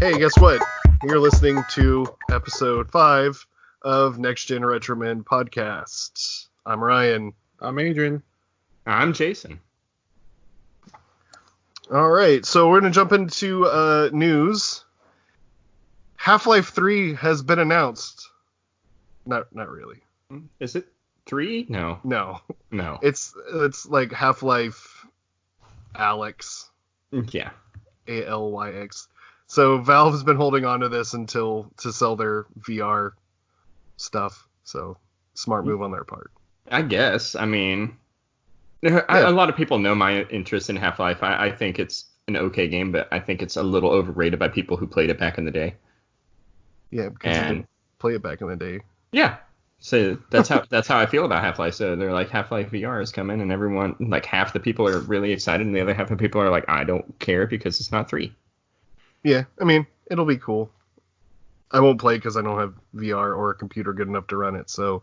Hey, guess what? You're listening to episode 5 of Next Gen Retroman podcast. I'm Ryan. I'm Adrian. I'm Jason. All right, so we're going to jump into news. Half-Life 3 has been announced. Not really. Is it 3? No. No. No. It's like Half-Life Alyx. Yeah. ALYX. So Valve's been holding on to this to sell their VR stuff. So smart move on their part. I guess. I mean, a lot of people know my interest in Half-Life. I think it's an okay game, but I think it's a little overrated by people who played it back in the day. Yeah, because you didn't play it back in the day. Yeah. So that's how I feel about Half-Life. So they're like, Half-Life VR is coming, and everyone, like half the people are really excited, and the other half of the people are like, I don't care because it's not 3. Yeah, I mean, it'll be cool. I won't play because I don't have VR or a computer good enough to run it, so...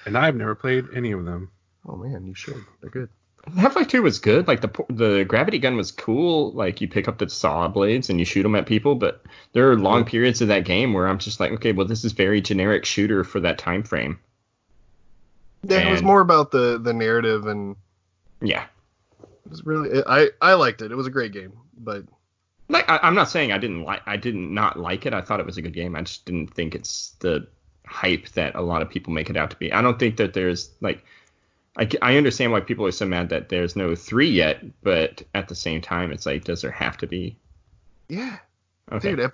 And I've never played any of them. Oh man, you should. They're good. Half-Life 2 was good. Like, the gravity gun was cool. Like, you pick up the saw blades and you shoot them at people, but there are long periods of that game where I'm just like, okay, well, this is very generic shooter for that time frame. Yeah, it was more about the narrative and... Yeah. It was really... I liked it. It was a great game, but... Like, I'm not saying I did not like it. I thought it was a good game. I just didn't think it's the hype that a lot of people make it out to be. I don't think that there's, like... I understand why people are so mad that there's no 3 yet, but at the same time, it's like, does there have to be? Yeah. Okay. Dude,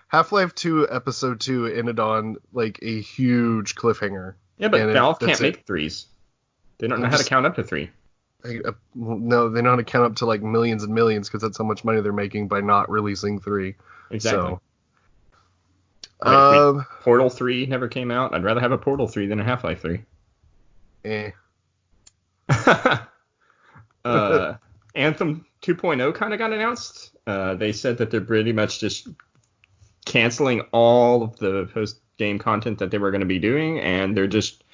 Half-Life 2 Episode 2 ended on, like, a huge cliffhanger. Yeah, but Valve can't make 3s. They don't know how to count up to 3. No, they know how to count up to, like, millions and millions, because that's how much money they're making by not releasing 3. Exactly. So, Portal 3 never came out. I'd rather have a Portal 3 than a Half-Life 3. Anthem 2.0 kind of got announced. They said that they're pretty much just canceling all of the post-game content that they were going to be doing, and they're just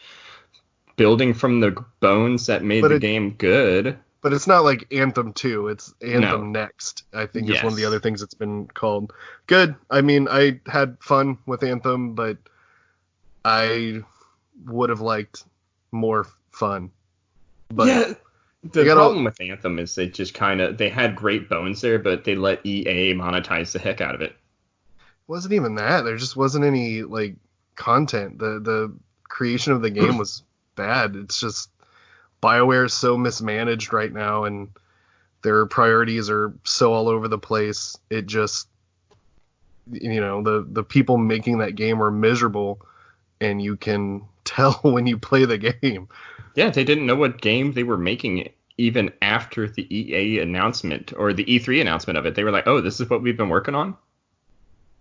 building from the bones that made the game good. But it's not like Anthem 2. It's Anthem Next, I think is one of the other things it's been called. Good. I mean, I had fun with Anthem, but I would have liked more fun. But yeah, the problem with Anthem is they had great bones there, but they let EA monetize the heck out of it. Wasn't even that. There just wasn't any content. The creation of the game was bad. It's just BioWare is so mismanaged right now, and their priorities are so all over the place. It just, the people making that game are miserable, and you can tell when you play the game. Yeah, they didn't know what game they were making even after the EA announcement or the E3 announcement of it. They were like, oh, this is what we've been working on?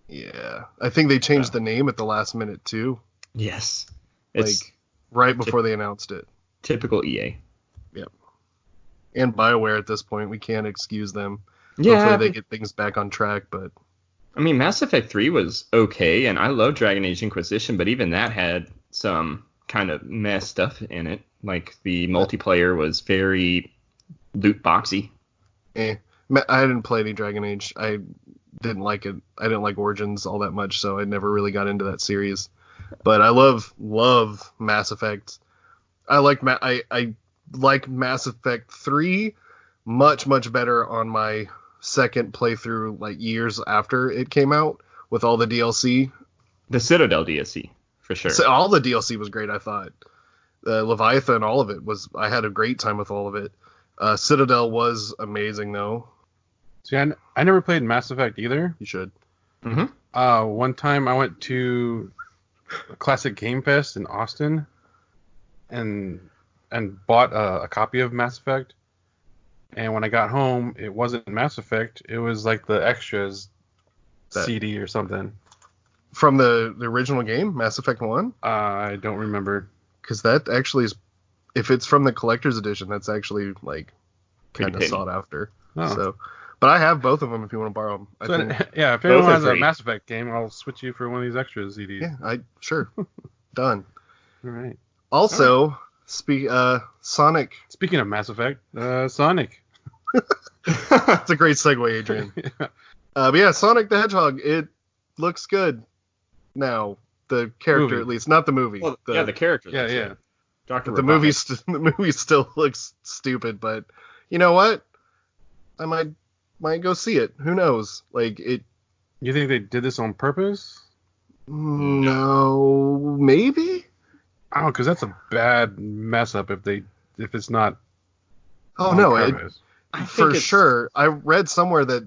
Yeah. I think they changed the name at the last minute, too. Yes. It's right before they announced it. Typical EA. Yep. And BioWare at this point. We can't excuse them. Yeah. Hopefully they get things back on track, but... I mean, Mass Effect 3 was okay, and I love Dragon Age Inquisition, but even that had some kind of mess stuff in it. Like, the multiplayer was very loot boxy. I didn't play any Dragon Age. I didn't like it. I didn't like Origins all that much, so I never really got into that series. But I love Mass Effect. I like Mass Effect 3 much better on my second playthrough, years after it came out, with all the DLC. The Citadel DLC, for sure. So all the DLC was great, I thought. Leviathan, all of it I had a great time with all of it. Citadel was amazing, though. See, I never played Mass Effect either. You should. Mm-hmm. One time I went to a Classic Game Fest in Austin and bought a copy of Mass Effect. And when I got home, it wasn't Mass Effect. It was like the extras CD or something. From the original game, Mass Effect 1? I don't remember. Because that actually is, if it's from the collector's edition, that's actually kind of sought after. Oh. So, but I have both of them if you want to borrow them. Yeah, if anyone has a Mass Effect game, I'll switch you for one of these extra CDs. Yeah, sure. Done. All right. Also, Sonic. Speaking of Mass Effect, Sonic. It's a great segue, Adrian. But yeah, Sonic the Hedgehog, it looks good now. The character, Movie. at least, not the movie. Well, the character. Yeah. Dr. The Robotnik. movie still looks stupid, but you know what? I might go see it. Who knows? Like it. You think they did this on purpose? No, maybe. Oh, because that's a bad mess up if it's not. Oh on no, purpose. for sure. I read somewhere that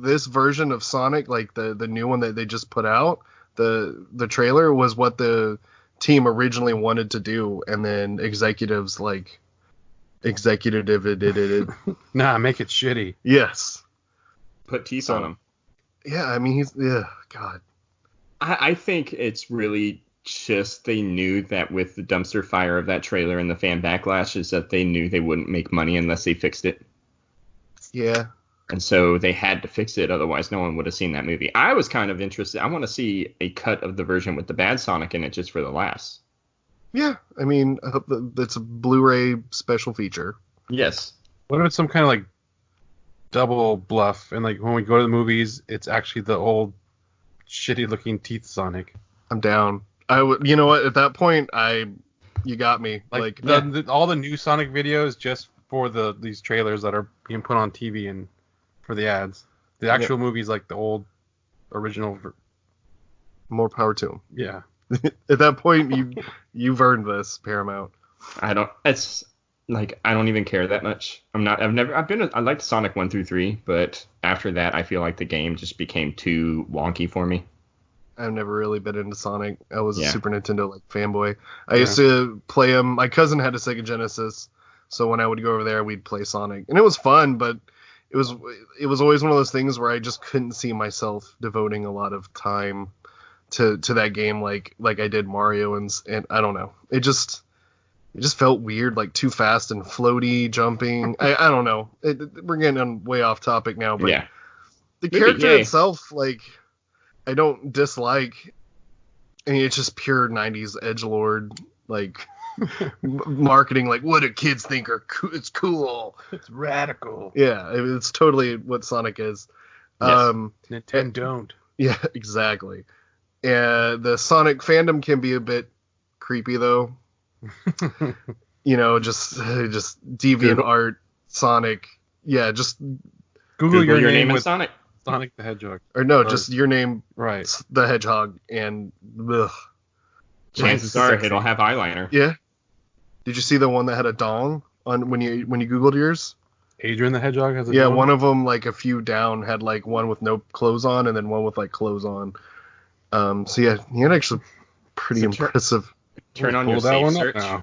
this version of Sonic, like the new one that they just put out, the trailer was what the team originally wanted to do, and then executives like executive. Nah, make it shitty. Yes. Put teeth on him. Yeah, I mean God. I think it's really just they knew that with the dumpster fire of that trailer and the fan backlash is that they knew they wouldn't make money unless they fixed it. Yeah. And so they had to fix it, otherwise no one would have seen that movie. I was kind of interested. I want to see a cut of the version with the bad Sonic in it just for the laughs. Yeah, I mean, I hope that's a Blu-ray special feature. Yes. What if it's some kind of like double bluff, and like when we go to the movies, it's actually the old shitty looking teeth Sonic? I'm down. I would. You know what? At that point, you got me. Like all the new Sonic videos just for these trailers that are being put on TV and for the ads. The actual movie's like the old original. More power to them. Yeah. At that point, you've earned this, Paramount. I don't even care that much. I liked Sonic 1 through 3, but after that I feel like the game just became too wonky for me. I've never really been into Sonic. I was a Super Nintendo fanboy. I used to play them. My cousin had a Sega Genesis, so when I would go over there, we'd play Sonic, and it was fun. But it was always one of those things where I just couldn't see myself devoting a lot of time to that game like I did Mario, and I don't know. It just felt weird, like too fast and floaty jumping. I don't know. We're getting way off topic now, but the character itself, like, I don't dislike. I mean, it's just pure 90s edgelord, like, marketing, like, what do kids think it's cool. It's radical. Yeah, it's totally what Sonic is. Yes. Nintendo don't. Yeah, exactly. The Sonic fandom can be a bit creepy, though. You know, just deviant art, Sonic. Yeah, just Google your name with Sonic the Hedgehog. Or no, just your name, right? The Hedgehog, and ugh. Chances are it'll have eyeliner. Yeah. Did you see the one that had a dong on when you Googled yours? Adrian the Hedgehog has a dong? Dong? One of them, like a few down, had like one with no clothes on, and then one with like clothes on. So yeah, he had actually pretty impressive. Turn on your safe search.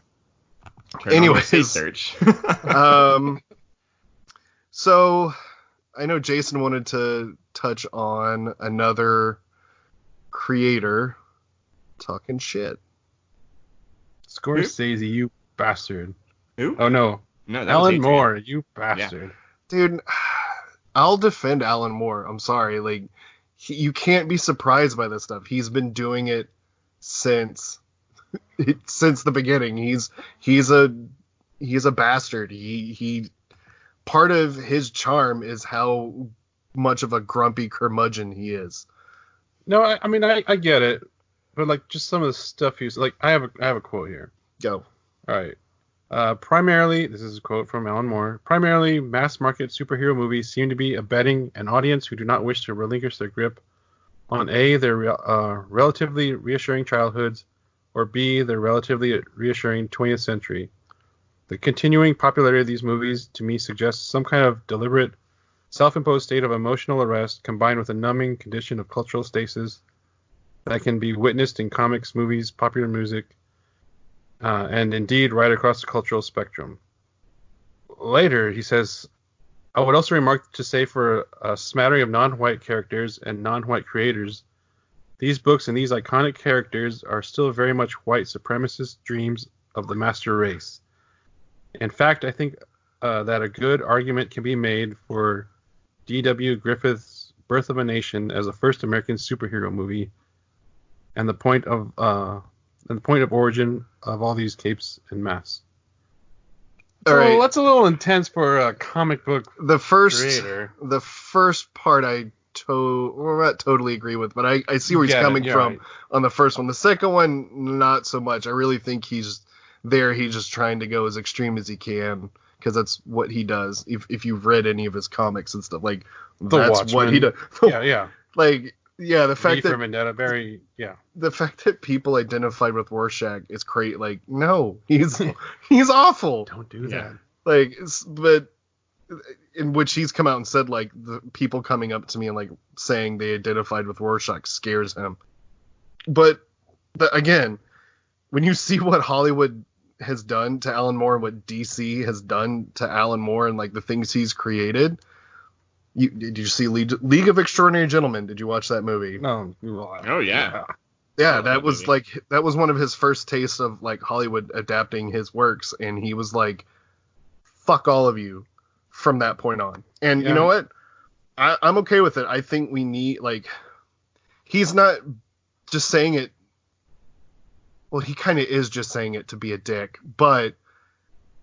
Anyways, search. So I know Jason wanted to touch on another creator talking shit. Scorsese, you bastard. Who? Oh no. No, that Alan was Moore, you bastard. Yeah. Dude, I'll defend Alan Moore. I'm sorry, like you can't be surprised by this stuff. He's been doing it since the beginning. He's a bastard. He part of his charm is how much of a grumpy curmudgeon he is. No, I mean I get it, but like just some of the stuff he's like. I have a quote here. Go. All right. Primarily, this is a quote from Alan Moore. Primarily, mass market superhero movies seem to be abetting an audience who do not wish to relinquish their grip on A, their relatively reassuring childhoods, or B, their relatively reassuring 20th century. The continuing popularity of these movies, to me, suggests some kind of deliberate, self-imposed state of emotional arrest combined with a numbing condition of cultural stasis that can be witnessed in comics, movies, popular music, and indeed right across the cultural spectrum. Later, he says, I would also remark to say for a smattering of non-white characters and non-white creators, these books and these iconic characters are still very much white supremacist dreams of the master race. In fact, I think that a good argument can be made for D.W. Griffith's Birth of a Nation as the first American superhero movie, and the point of origin of all these capes and masks. All right. That's a little intense for a comic book creator. The first part I not totally agree with, but I see where he's coming from on the first one. The second one, not so much. I really think he's just trying to go as extreme as he can, because that's what he does. If you've read any of his comics and stuff, like, that's Watchmen. what he does. Yeah. Like, yeah, the fact that Vendetta, the fact that people identified with Rorschach is great. Like, no, he's awful. Don't do that. Like, but in which he's come out and said, like, the people coming up to me and, like, saying they identified with Rorschach scares him. But again, when you see what Hollywood has done to Alan Moore and what DC has done to Alan Moore and, like, the things he's created. Did you see League of Extraordinary Gentlemen? Did you watch that movie? No. Oh yeah. Yeah, that was one of his first tastes of, like, Hollywood adapting his works, and he was like, fuck all of you from that point on. And you know what? I'm okay with it. I think we need, like, he's not just saying it. Well, he kind of is just saying it to be a dick, but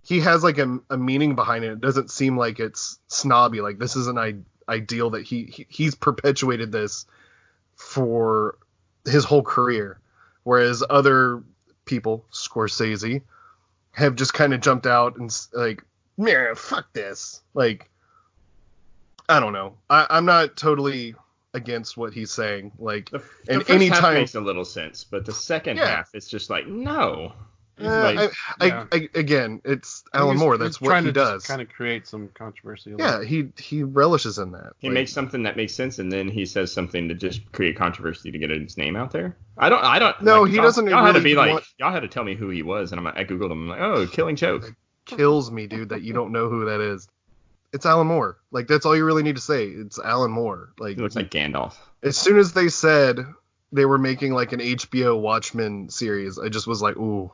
he has, like, a meaning behind it. It doesn't seem like it's snobby. Like, this is an ideal that he's perpetuated this for his whole career, whereas other people, Scorsese, have just kind of jumped out and, like, man, fuck this. Like, I don't know. I'm not totally against what he's saying. Like, the first half makes a little sense, but the second half, it's just like, no. Again, it's Alan Moore. That's what he does. Kind of create some controversy. Yeah, he relishes in that. He makes something that makes sense, and then he says something to just create controversy to get his name out there. I don't. No, like, he doesn't. Y'all had to be like, y'all had to tell me who he was, and I googled him. I'm like, oh, Killing Joke. It kills me, dude, that you don't know who that is. It's Alan Moore. Like, that's all you really need to say. It's Alan Moore. Like, he looks like Gandalf. As soon as they said they were making, like, an HBO Watchmen series, I just was like, ooh.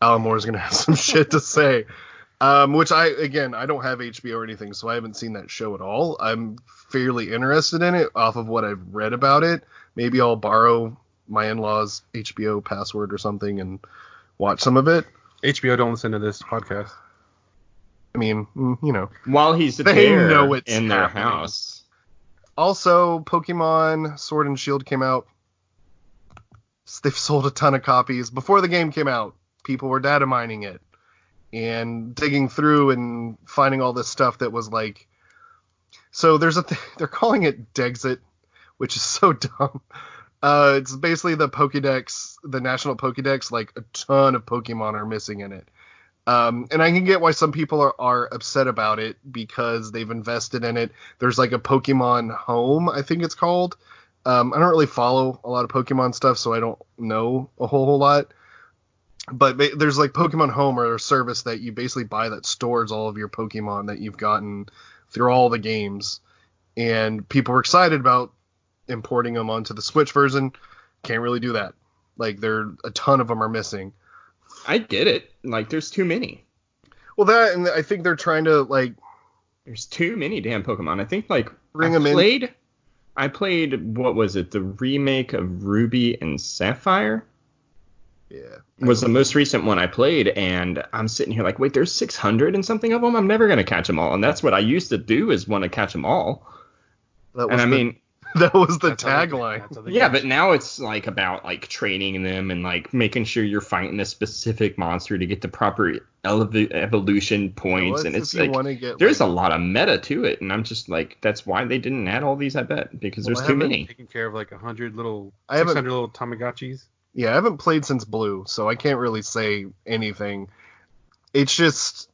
Alan Moore's going to have some shit to say, which I don't have HBO or anything, so I haven't seen that show at all. I'm fairly interested in it off of what I've read about it. Maybe I'll borrow my in-laws' HBO password or something and watch some of it. HBO, don't listen to this podcast. I mean, you know. While he's there know it's in their house. Also, Pokemon Sword and Shield came out. They've sold a ton of copies. Before the game came out, people were data mining it and digging through and finding all this stuff that was like, so there's they're calling it Dexit, which is so dumb. It's basically the Pokédex, the national Pokédex, like a ton of Pokemon are missing in it. And I can get why some people are upset about it because they've invested in it. There's like a Pokemon Home, I think it's called. I don't really follow a lot of Pokemon stuff, so I don't know a whole lot. But there's like Pokemon Home, or a service that you basically buy that stores all of your Pokemon that you've gotten through all the games. And people were excited about importing them onto the Switch version. Can't really do that. Like, a ton of them are missing. I get it. Like, there's too many. Well, that, and I think they're trying to, like... There's too many damn Pokemon. I think, like, I played, what was it, the remake of Ruby and Sapphire? Yeah. Was the most recent one I played, and I'm sitting here like, wait, there's 600 and something of them? I'm never going to catch them all. And that's what I used to do, is want to catch them all. That was the tagline. Yeah, but now it's like about like training them and like making sure you're fighting a specific monster to get the proper evolution points. And it's like, there's a lot of meta to it. And I'm just like, that's why they didn't add all these, I bet, because there's too many. Taking care of like 600 little Tamagotchis. Yeah, I haven't played since Blue, so I can't really say anything. It's just,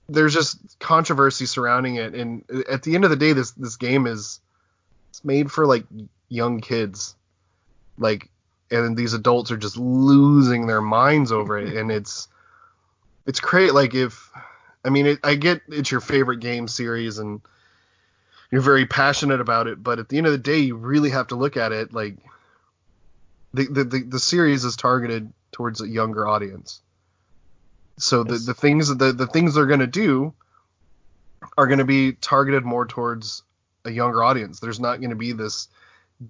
there's just controversy surrounding it, and at the end of the day, this game it's made for like young kids, like, and these adults are just losing their minds over it, and it's great. Like, I get it's your favorite game series and you're very passionate about it, but at the end of the day, you really have to look at it like. The series is targeted towards a younger audience. So the things they're going to do are going to be targeted more towards a younger audience. There's not going to be this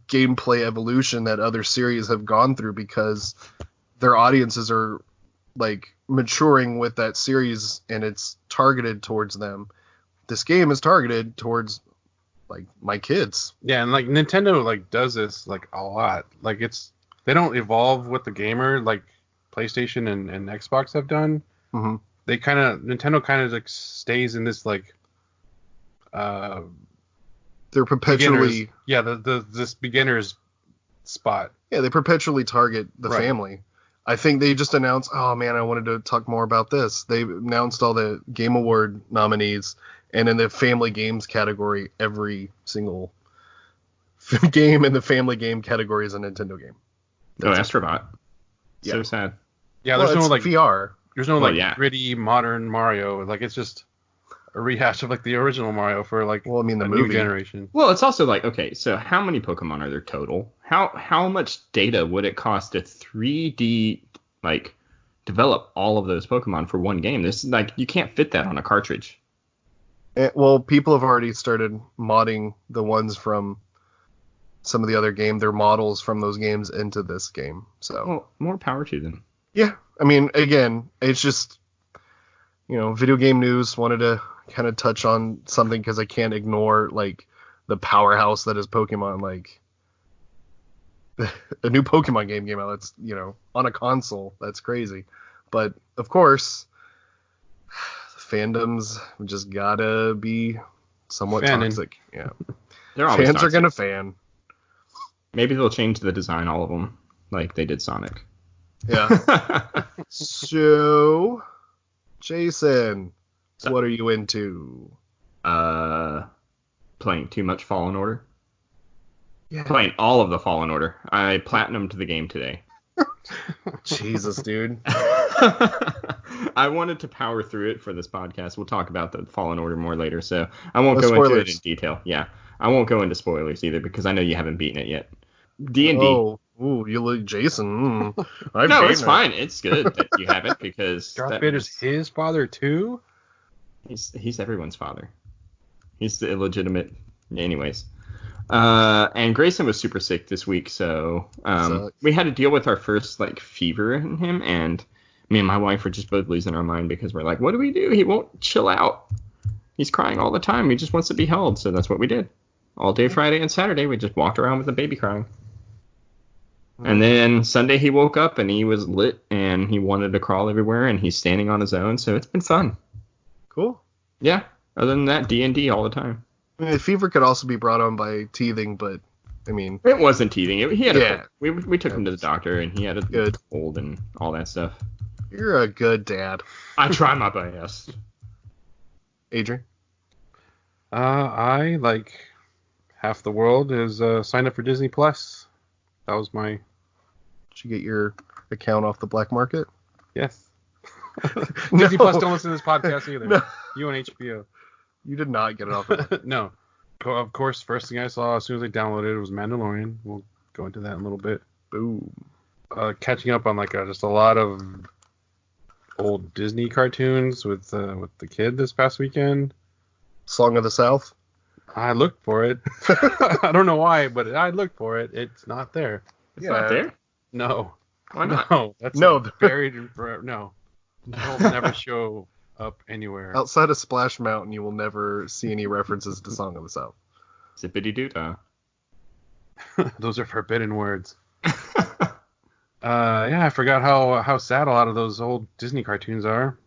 gameplay evolution that other series have gone through because their audiences are like maturing with that series and it's targeted towards them. This game is targeted towards like my kids. Yeah, and like Nintendo like does this like a lot. Like they don't evolve with the gamer like PlayStation and Xbox have done. Mm-hmm. Nintendo kind of like stays in this like they're perpetually this beginner's spot. Yeah, they perpetually target the family. I think they just announced, oh man, I wanted to talk more about this. They announced all the Game Award nominees, and in the family games category, every single game in the family game category is a Nintendo game. Astrobot. Yeah. So sad. Yeah, there's no like VR. There's no gritty modern Mario. Like it's just a rehash of like the original Mario for like the movie new generation. Well, it's also like, okay, so how many Pokemon are there total? How much data would it cost to 3D like develop all of those Pokemon for one game? This is like you can't fit that on a cartridge. Well, people have already started modding the ones from some of the other game, their models from those games into this game. So well, more power to them. Yeah, I mean, again, it's just video game news. Wanted to kind of touch on something because I can't ignore like the powerhouse that is Pokemon. Like a new Pokemon game came out. That's on a console. That's crazy. But of course, fandoms just gotta be somewhat toxic. Yeah, fans are gonna fan. Maybe they'll change the design, all of them, like they did Sonic. Yeah. So, Jason, what are you into? Playing too much Fallen Order. Yeah. Playing all of the Fallen Order. I platinumed the game today. Jesus, dude. I wanted to power through it for this podcast. We'll talk about the Fallen Order more later, so I won't go into it in detail. Yeah, I won't go into spoilers either because I know you haven't beaten it yet. D&D. Oh, ooh, you look Jason. No, it's fine. It's good that you haven't because Darth Vader's his father too. He's everyone's father. He's the illegitimate. Anyways. And Grayson was super sick this week, so we had to deal with our first like fever in him, and me and my wife were just both losing our mind because we're like, what do we do? He won't chill out. He's crying all the time. He just wants to be held, so that's what we did. All day Friday and Saturday, we just walked around with the baby crying. And then Sunday he woke up and he was lit and he wanted to crawl everywhere and he's standing on his own, so it's been fun. Cool. Yeah. Other than that, D&D all the time. I mean, the fever could also be brought on by teething, but I mean, it wasn't teething. He had a cold. We took him to the doctor and he had a cold and all that stuff. You're a good dad. I try my best. Adrian? I like half the world is signed up for Disney Plus. That was my. Did you get your account off the black market? Yes. Disney Plus don't listen to this podcast either. No. You and HBO. You did not get it off. No. Of course, first thing I saw as soon as I downloaded it was Mandalorian. We'll go into that in a little bit. Boom. Catching up on like just a lot of old Disney cartoons with the kid this past weekend. Song of the South? I looked for it. I don't know why, but I looked for it. It's not there. It's not there? No. Why not? No. That's buried in forever. No. It'll never show up anywhere. Outside of Splash Mountain, you will never see any references to Song of the South. Zippity doo-dah. Those are forbidden words. Yeah, I forgot how sad a lot of those old Disney cartoons are.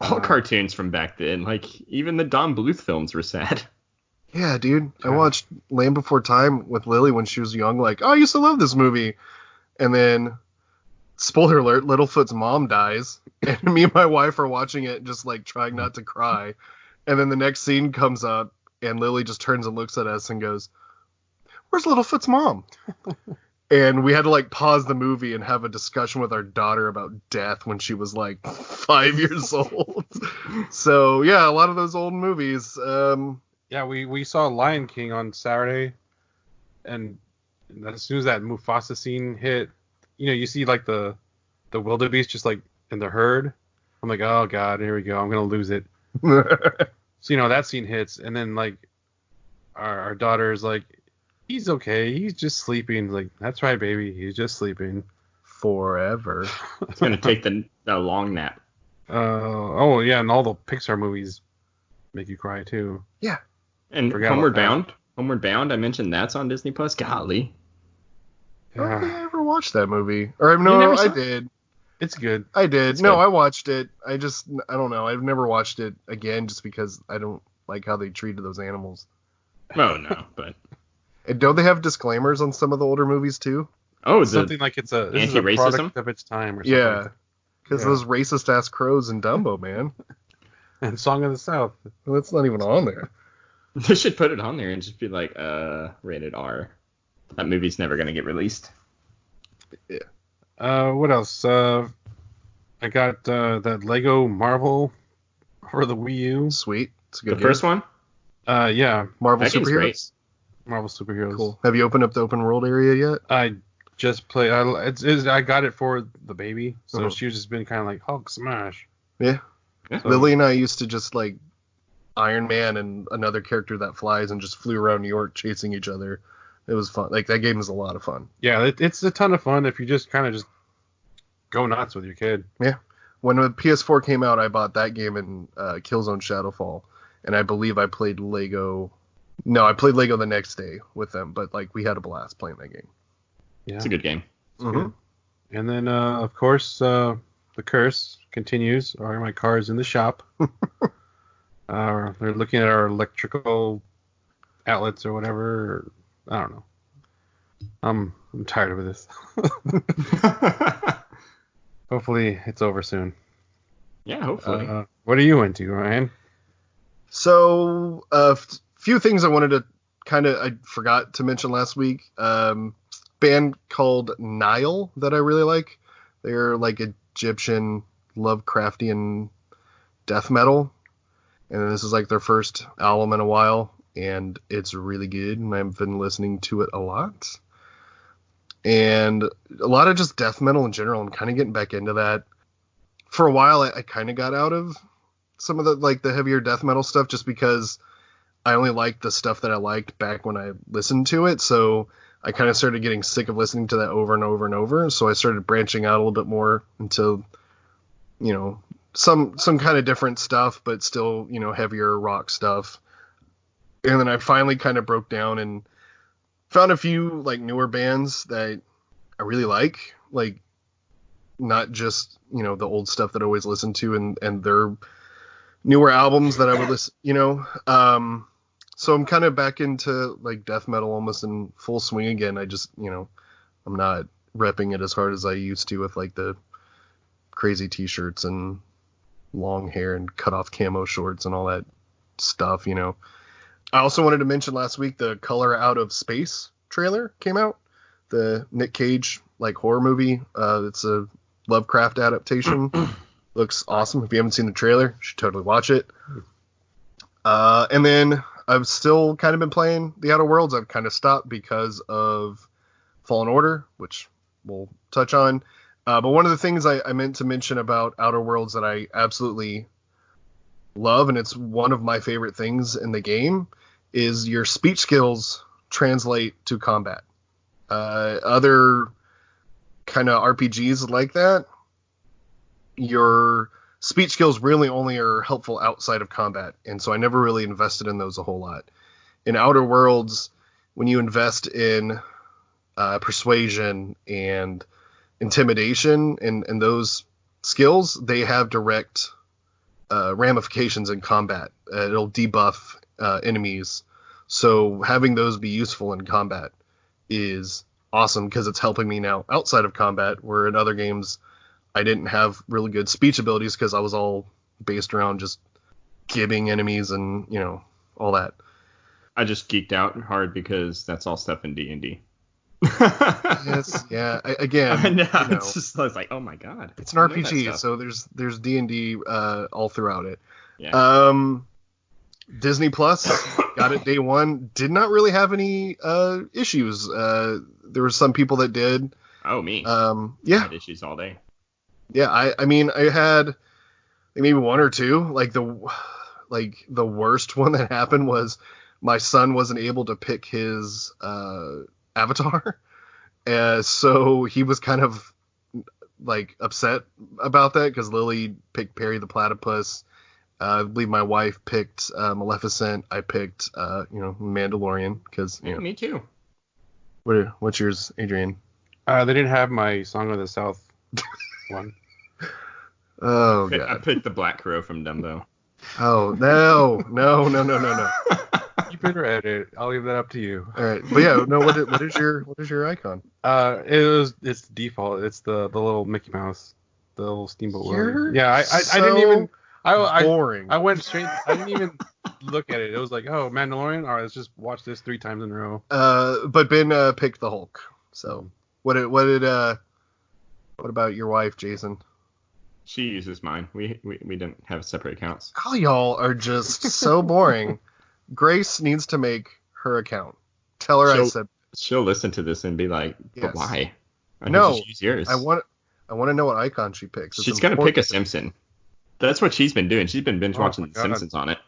All cartoons from back then, like even the Don Bluth films were sad. Yeah, dude. I watched Land Before Time with Lily when she was young. Like, oh, I used to love this movie. And then, spoiler alert, Littlefoot's mom dies. And me and my wife are watching it just like trying not to cry. And then the next scene comes up and Lily just turns and looks at us and goes, "Where's Littlefoot's mom?" And we had to like pause the movie and have a discussion with our daughter about death when she was like 5 years old. So yeah, a lot of those old movies. Yeah, we saw Lion King on Saturday, and as soon as that Mufasa scene hit, you see like the wildebeest just like in the herd. I'm like, oh god, here we go, I'm gonna lose it. So that scene hits, and then like our daughter is like, he's okay, he's just sleeping. Like, that's right, baby, he's just sleeping forever. It's gonna take the long nap. Oh yeah, and all the Pixar movies make you cry too. Yeah. And Forgot Homeward about that. Bound. Homeward Bound. I mentioned that's on Disney Plus. Golly. I don't think Yeah, I ever watched that movie. Or no, never I saw it? did. it's good. I did. It's No, good. I watched it. I don't know. I've never watched it again just because I don't like how they treated those animals. Oh no, but And don't they have disclaimers on some of the older movies too? Something like this is a anti-racism? product of its time or something. Yeah. Because Yeah. those racist ass crows in Dumbo, man. And Song of the South. Well, that's not even on there. they should put it on there and just be like, rated R. That movie's never gonna get released. What else? I got that Lego Marvel for the Wii U. Sweet. It's a The good first game. one? Yeah. Marvel That game's superheroes. great. Marvel superheroes. Cool. Have you opened up the open world area yet? I just played. I got it for the baby, so Uh-huh. she's just been kind of like Hulk smash. Yeah. So, Lily and I used to just like Iron Man and another character that flies and just flew around New York chasing each other. It was fun. Like that game is a lot of fun. yeah, it's a ton of fun if you just kind of just go nuts with your kid. When the PS4 came out, I bought that game and Killzone Shadowfall, and I believe I played Lego. No, I played Lego the next day with them, but like we had a blast playing that game. Yeah, It's a good game. Mhm. and then of course the curse continues. Are my cars in the shop? They're looking at our electrical outlets or whatever. Or, I don't know. I'm tired of this. Hopefully it's over soon. Yeah, hopefully. What are you into, Ryan? So, a few things I wanted to I forgot to mention last week. Band called Nile that I really like. They're like Egyptian Lovecraftian death metal. And this is like their first album in a while. And it's really good. And I've been listening to it a lot. And a lot of just death metal in general. I'm kind of getting back into that. For a while, I kind of got out of some of the heavier death metal stuff just because I only liked the stuff that I liked back when I listened to it. So I kind of started getting sick of listening to that over and over and over. So I started branching out a little bit more into, some kind of different stuff, but still, heavier rock stuff. And then I finally kind of broke down and found a few like newer bands that I really like not just, the old stuff that I always listened to and their newer albums that I would listen, so I'm kind of back into like death metal almost in full swing again. I just, I'm not repping it as hard as I used to with like the crazy t-shirts and long hair and cut off camo shorts and all that stuff, I also wanted to mention last week the Color Out of Space trailer came out. The Nick Cage like horror movie. It's a Lovecraft adaptation. Looks awesome. If you haven't seen the trailer, you should totally watch it. And then I've still kind of been playing The Outer Worlds. I've kind of stopped because of Fallen Order, which we'll touch on. But one of the things I meant to mention about Outer Worlds that I absolutely love, and it's one of my favorite things in the game, is your speech skills translate to combat. Other kind of RPGs like that, your speech skills really only are helpful outside of combat, and so I never really invested in those a whole lot. In Outer Worlds, when you invest in persuasion and intimidation and those skills, they have direct ramifications in combat. It'll debuff enemies, so having those be useful in combat is awesome because it's helping me now outside of combat, where in other games I didn't have really good speech abilities because I was all based around just gibbing enemies and all that. I just geeked out hard because that's all stuff in D&D. Yes, yeah. Again, I know. It's just, I was like, oh my god. it's an I know that RPG, stuff. so there's D&D all throughout it. Yeah. Disney Plus got it day one. Did not really have any issues. There were some people that did. Oh, me. Yeah, I had issues all day. yeah. I mean, I had like, maybe one or two. Like the worst one that happened was my son wasn't able to pick his avatar, so he was kind of like upset about that because Lily picked Perry the Platypus, I believe my wife picked Maleficent. I picked Mandalorian because Me too. What's yours, Adrian? They didn't have my Song of the South one. Oh I god. picked the Black Crow from Dumbo. Oh no. You better edit. I'll leave that up to you. All right, but yeah, no. What is your icon? It's default. It's the little Mickey Mouse, the little Steamboat You're Willie. Yeah, I so didn't even. boring. I went straight. I didn't even look at it. It was like, oh, Mandalorian. All right, let's just watch this 3 times in a row. But Ben picked the Hulk. So what about your wife, Jason? She uses mine. We didn't have separate accounts. All y'all are just so boring. Grace needs to make her account. Tell her I said. She'll listen to this and be like, but Yes. why? I No, can just use yours. I want to know what icon she picks. It's She's gonna pick a important. Simpson. That's what she's been doing. She's been binge watching my The God. Simpsons on it.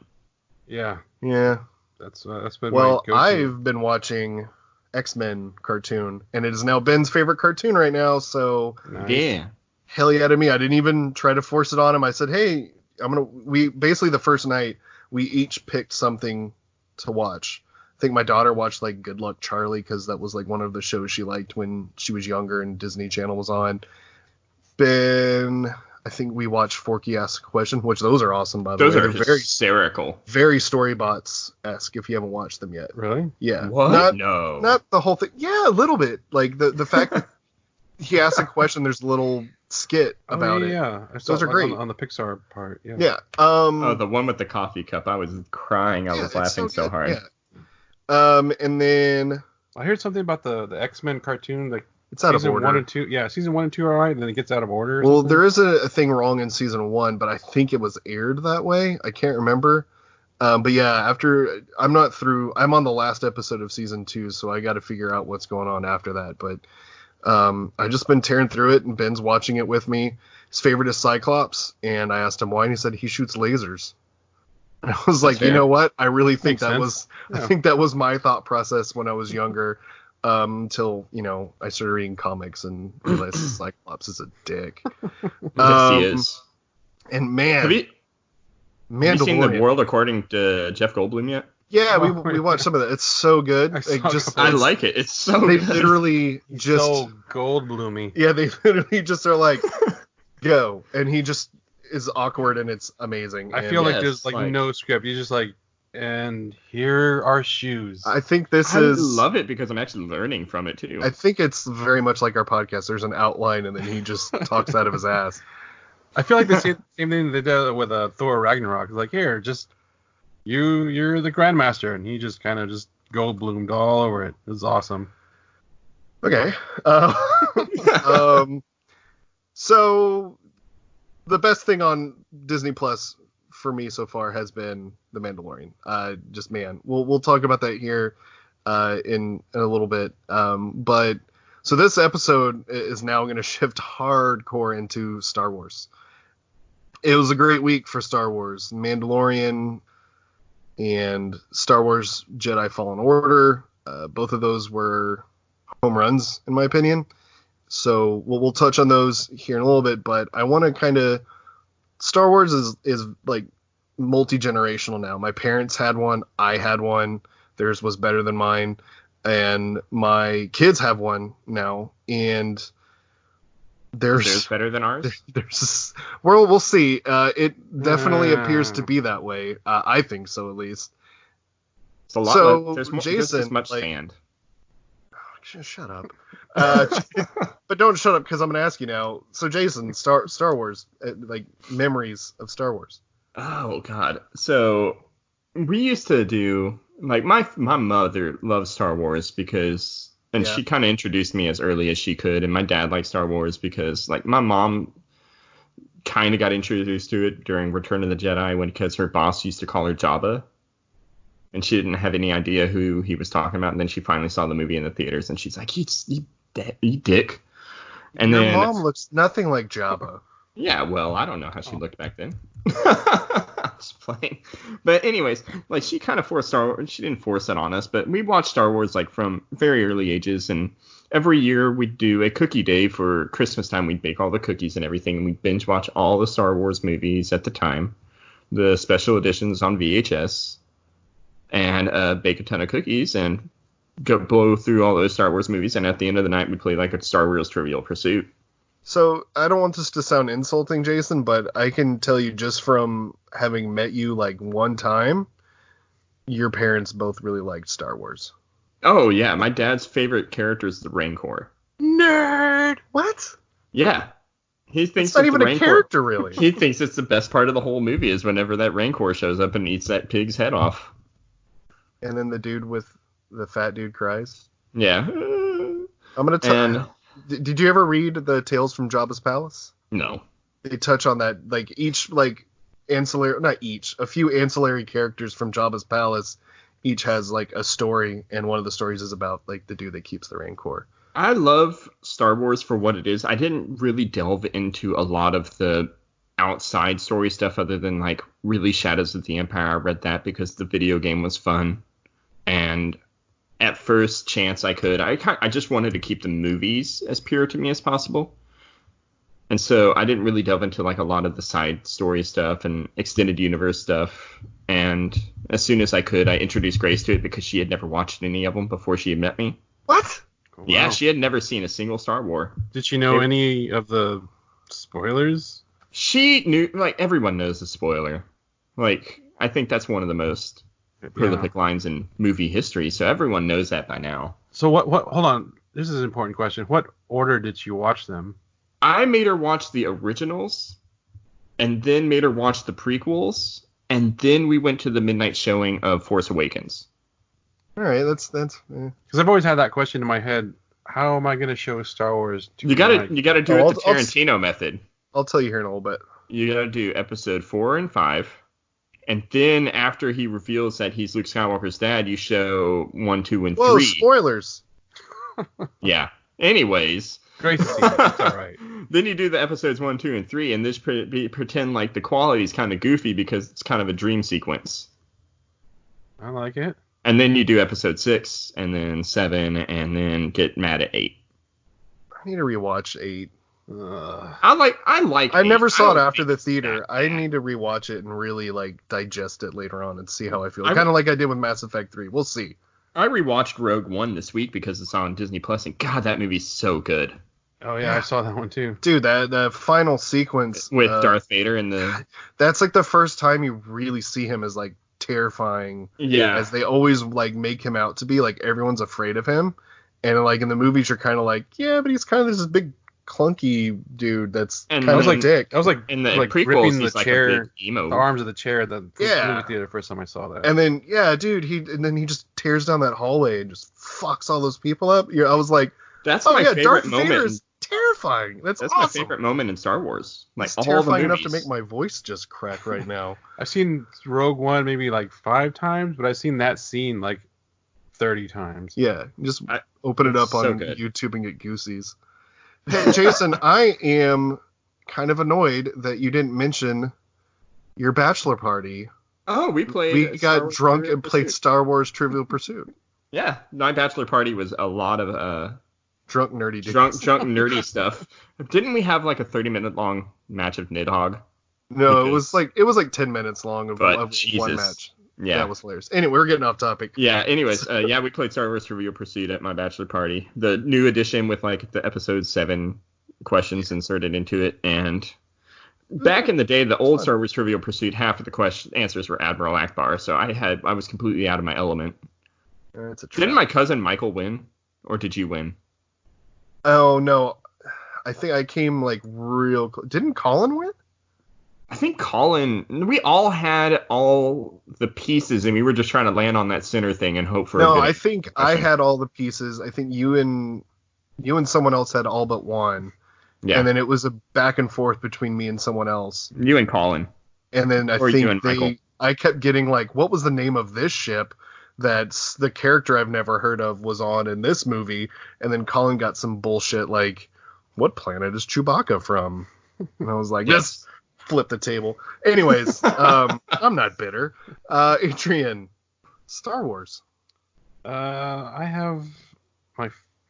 Yeah, Yeah. that's been Well, my go-to. I've been watching X-Men cartoon, and it is now Ben's favorite cartoon right now. So Nice. Yeah. hell yeah to me. I didn't even try to force it on him. I said, hey, we basically the first night we each picked something to watch. I think my daughter watched like Good Luck Charlie because that was like one of the shows she liked when she was younger and Disney Channel was on. Ben, I think we watched Forky Ask a Question, which those are awesome by the Those way. are They're very hysterical. very Storybots-esque if you haven't watched them yet. Really? Yeah. What? No. Not the whole thing. Yeah, a little bit. Like the fact that he asks a question, there's a little skit about it. Yeah, I saw Those are it, great. on the Pixar part. Yeah. Yeah. Oh, the one with the coffee cup. I was crying. I yeah, was it's laughing so good, hard. Yeah. And then I heard something about the X-Men cartoon. Like it's out of season order. 1 and 2. Yeah, season 1 and 2 are alright, then it gets out of order. Or Well, something. there is a thing wrong in season 1, but I think it was aired that way. I can't remember. But yeah, after I'm not through. I'm on the last episode of season 2, so I got to figure out what's going on after that. But I've just been tearing through it, and Ben's watching it with me. His favorite is Cyclops, and I asked him why, and he said he shoots lasers. And I was like, Fair. you know what? I really think Makes that sense. was. Yeah. I think that was my thought process when I was younger. Until I started reading comics and realized Cyclops is a dick. Yes, he is. And man, Have you seen The Mandalorian. World According to Jeff Goldblum yet? Yeah, Oh, we watched some of that. It's so good. I Like, saw just a couple- I it's- like it. It's so They good. literally just so Goldbloomy. yeah, they literally just are like go, and he just is awkward, and it's amazing. I And feel like Yes, there's like- no script. You're just like, and here are shoes. I think this I is. love it because I'm actually learning from it too. I think it's very much like our podcast. There's an outline, and then he just talks out of his ass. I feel like the same thing they did with Thor Ragnarok. It's like, here, just you're the Grandmaster, and he just kind of just Goldbloomed all over it. It was awesome. Okay. So the best thing on Disney Plus for me so far has been The Mandalorian. Just man, we'll talk about that here in a little bit. But so this episode is now going to shift hardcore into Star Wars. It was a great week for Star Wars. Mandalorian and Star Wars Jedi Fallen Order. Both of those were home runs, in my opinion. So we'll touch on those here in a little bit, but I want to kind of Star Wars is like multi-generational now. My parents had one, I had one, theirs was better than mine, and my kids have one now, and Theirs better than ours. there's we'll see. It definitely Yeah. appears to be that way. I think so, at least. It's a lot. So, There's this Jason, much like- sand. Shut up. But don't shut up because I'm going to ask you now. So, Jason, Star Wars, like memories of Star Wars. Oh God. So we used to do like my mother loves Star Wars because and Yeah. she kind of introduced me as early as she could, and my dad liked Star Wars because like my mom kind of got introduced to it during Return of the Jedi because her boss used to call her Jabba. And she didn't have any idea who he was talking about. And then she finally saw the movie in the theaters, and she's like, "You dick." And Your then, mom looks nothing like Jabba. yeah, well, I don't know how she looked back then. Just playing. But anyways, like she kind of forced Star Wars. She didn't force it on us, but we watched Star Wars like from very early ages. And every year we'd do a cookie day for Christmas time. We'd bake all the cookies and everything, and we'd binge watch all the Star Wars movies at the time. the special editions on VHS, and bake a ton of cookies and go blow through all those Star Wars movies. And at the end of the night, we play like a Star Wars Trivial Pursuit. So I don't want this to sound insulting, Jason, but I can tell you just from having met you like one time, your parents both really liked Star Wars. Oh, yeah. My dad's favorite character is the Rancor. Nerd! What? Yeah. He thinks it's not even the a character, really. He thinks it's the best part of the whole movie is whenever that Rancor shows up and eats that pig's head off. And then the dude with the fat dude cries. Yeah. I'm going to tell you. Did you ever read the Tales from Jabba's Palace? No. They touch on that, like each like ancillary, not each, a few ancillary characters from Jabba's Palace each has like a story, and one of the stories is about like the dude that keeps the Rancor. I love Star Wars for what it is. I didn't really delve into a lot of the outside story stuff other than like really Shadows of the Empire. I read that because the video game was fun, and at first chance I just wanted to keep the movies as pure to me as possible. And so I didn't really delve into like a lot of the side story stuff and extended universe stuff. And as soon as I could, I introduced Grace to it because she had never watched any of them before she had met me. What? Wow. Yeah, she had never seen a single Star Wars. Did she know any of the spoilers? She knew, like, everyone knows the spoiler. Like, I think that's one of the most prolific lines in movie history, so everyone knows that by now. So what hold on, this is an important question. What order did you watch them? I made her watch the originals, and then made her watch the prequels, and then we went to the midnight showing of Force Awakens. All right, that's because I've always had that question in my head. How am I going to show Star Wars to you gotta do it the Tarantino method. I'll tell you here in a little bit. You gotta do episode 4 and 5, and then after he reveals that he's Luke Skywalker's dad, you show 1, 2, and 3. Whoa, spoilers! Yeah. Anyways. Great to see it. It's all right. Then you do the episodes 1, 2, and 3, and this pretend like the quality's kind of goofy because it's kind of a dream sequence. I like it. And then you do episode 6, and then 7, and then get mad at 8. I need to rewatch 8. I like. I never saw it after the theater. I need to rewatch it and really like digest it later on and see how I feel. Kind of like I did with Mass Effect 3. We'll see. I rewatched Rogue One this week because it's on Disney Plus, and God, that movie's so good. Oh yeah, I saw that one too. Dude, that final sequence with Darth Vader and the. That's like the first time you really see him as like terrifying. Yeah. As they always like make him out to be, like everyone's afraid of him, and like in the movies you're kind of like, yeah, but he's kind of this big clunky dude that's kind of like dick. I was like in the like prequels, gripping the he's chair, like a big emo. the arms of the chair. The movie theater first time I saw that. And then dude, he just tears down that hallway and just fucks all those people up. I was like, that's my favorite Darth moment. Vader is terrifying. That's awesome. My favorite moment in Star Wars. Like it's all terrifying the movies. enough to make my voice just crack right now. I've seen Rogue One maybe like 5 times, but I've seen that scene like 30 times. Yeah, just open it up on YouTube and get goosies. Hey, Jason, I am kind of annoyed that you didn't mention your bachelor party. Oh, we got drunk and played Star Wars Trivial Pursuit. Yeah, my bachelor party was a lot of drunk nerdy nerdy stuff. Didn't we have like a 30-minute long match of Nidhogg? No, it was like 10 minutes long of one match. Yeah, that was hilarious. Anyway, we're getting off topic. Yeah. Anyways, we played Star Wars Trivial Pursuit at my bachelor party. The new edition with like the episode 7 questions inserted into it. And back in the day, the old Star Wars Trivial Pursuit, half of the answers were Admiral Akbar, so I was completely out of my element. Didn't my cousin Michael win, or did you win? Oh no, I think I came like real close. Didn't Colin win? I think we all had all the pieces, and we were just trying to land on that center thing and hope for. No, I think I had all the pieces. I think you and someone else had all but one. Yeah. And then it was a back and forth between me and someone else. You and Colin. And then I kept getting like, what was the name of this ship that's the character I've never heard of was on in this movie? And then Colin got some bullshit like, what planet is Chewbacca from? And I was like, yes. Flip the table. Anyways, I'm not bitter. Adrian, Star Wars. I have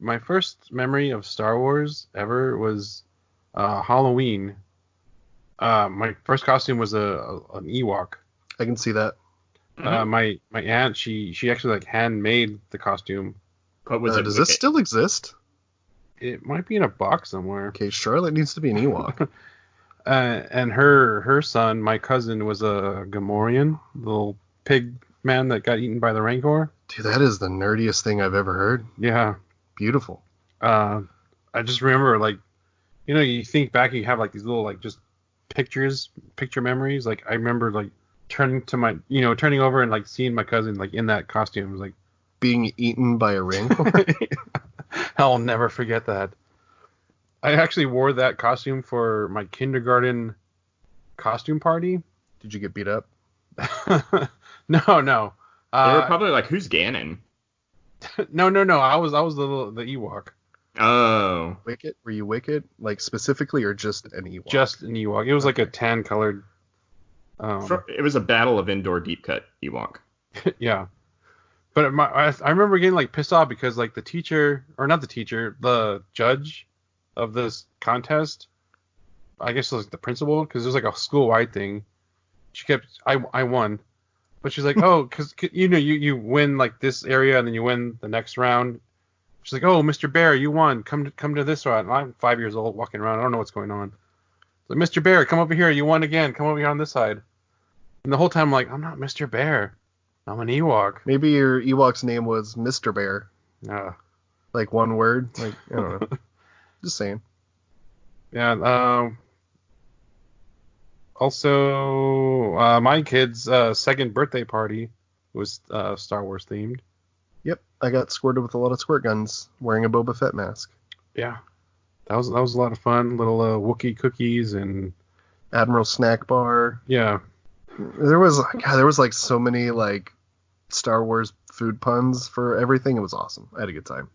my first memory of Star Wars ever was Halloween. My first costume was an Ewok. I can see that. My aunt, she actually like handmade the costume. What was it? Does this still exist? It might be in a box somewhere. Okay, Charlotte needs to be an Ewok. And her son, my cousin, was a Gamorrean, little pig man that got eaten by the Rancor. Dude, that is the nerdiest thing I've ever heard. Yeah. Beautiful. I just remember, like, you think back, you have like these little like just picture memories. Like I remember like turning over and like seeing my cousin like in that costume. It was like being eaten by a Rancor. I'll never forget that. I actually wore that costume for my kindergarten costume party. Did you get beat up? No. They were probably like, "Who's Ganon?" No. I was the Ewok. Oh. Wicket? Were you Wicket? Like specifically, or just an Ewok? Just an Ewok. It was like a tan colored. It was a Battle of Endor deep cut Ewok. Yeah. But I remember getting like pissed off because like the judge of this contest, I guess it was like the principal, because it was like a school-wide thing. I won, but she's like, oh, because you win like this area and then you win the next round. She's like, oh, Mr. Bear, you won. Come to this round. And I'm 5 years old, walking around. I don't know what's going on. Like, Mr. Bear, come over here. You won again. Come over here on this side. And the whole time I'm like, I'm not Mr. Bear. I'm an Ewok. Maybe your Ewok's name was Mr. Bear. Like one word. Like, I don't know. Just saying. Yeah. Also, my kid's second birthday party was Star Wars themed. Yep, I got squirted with a lot of squirt guns, wearing a Boba Fett mask. Yeah, that was a lot of fun. Little Wookiee cookies and Admiral snack bar. Yeah. There was like so many like Star Wars food puns for everything. It was awesome. I had a good time.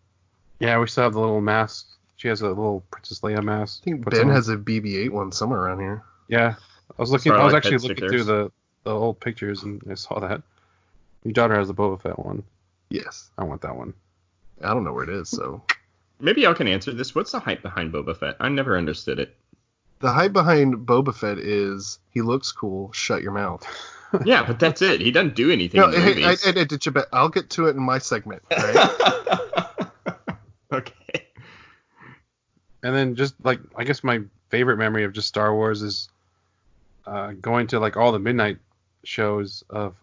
Yeah, we still have the little mask. She has a little Princess Leia mask. I think Ben has a BB-8 one somewhere around here. Yeah, I was actually looking through the old pictures and I saw that. Your daughter has a Boba Fett one. Yes. I want that one. I don't know where it is, so. Maybe y'all can answer this. What's the hype behind Boba Fett? I never understood it. The hype behind Boba Fett is he looks cool. Shut your mouth. Yeah, but that's it. He doesn't do anything. No, in movies. I'll get to it in my segment. All right? Okay. And then just like I guess my favorite memory of just Star Wars is going to like all the midnight shows of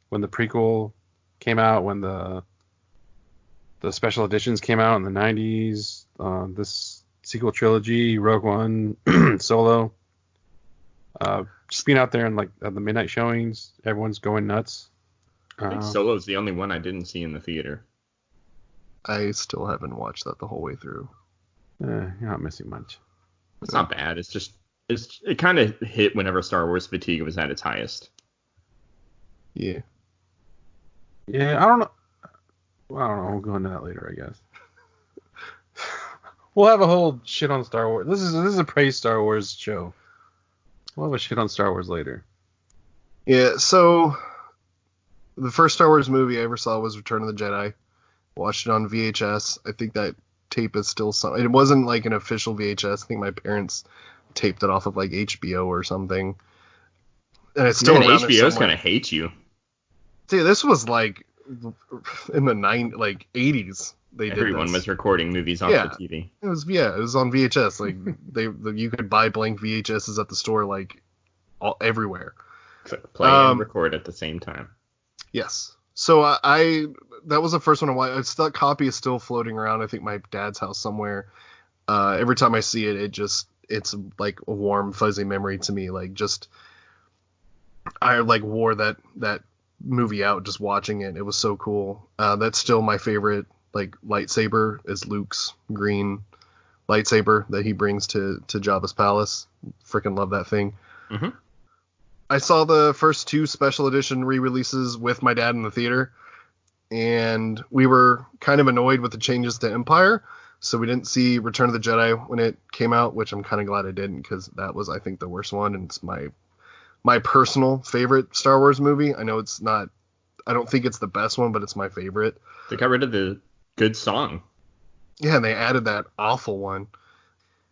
when the prequel came out, when the special editions came out in the 90s, this sequel trilogy, Rogue One, Solo. Just being out there and like at the midnight showings, everyone's going nuts. I think Solo's the only one I didn't see in the theater. I still haven't watched that the whole way through. You're not missing much. It's not bad. It kind of hit whenever Star Wars fatigue was at its highest. Yeah. Yeah, I don't know. We'll go into that later, I guess. We'll have a whole shit on Star Wars. This is a praise Star Wars show. We'll have a shit on Star Wars later. Yeah, so the first Star Wars movie I ever saw was Return of the Jedi. Watched it on VHS. I think that tape is still something. It wasn't like an official VHS. I think my parents taped it off of like HBO or something. And it's still around HBO's gonna hate you. Dude, this was like in the 80s. Everyone was recording movies off the TV. It was on VHS. Like you could buy blank VHSs at the store like everywhere. So play and record at the same time. Yes. So that was the first one I watched. That copy is still floating around. I think my dad's house somewhere. Every time I see it, it's like a warm fuzzy memory to me. Like I like wore that movie out just watching it. It was so cool. That's still my favorite like lightsaber is Luke's green lightsaber that he brings to Jabba's palace. Freaking love that thing. Mm-hmm. I saw the first two special edition re-releases with my dad in the theater, and we were kind of annoyed with the changes to Empire, so we didn't see Return of the Jedi when it came out, which I'm kind of glad I didn't, because that was, I think, the worst one, and it's my personal favorite Star Wars movie. I know it's not, I don't think it's the best one, but it's my favorite. They got rid of the good song. Yeah, and they added that awful one.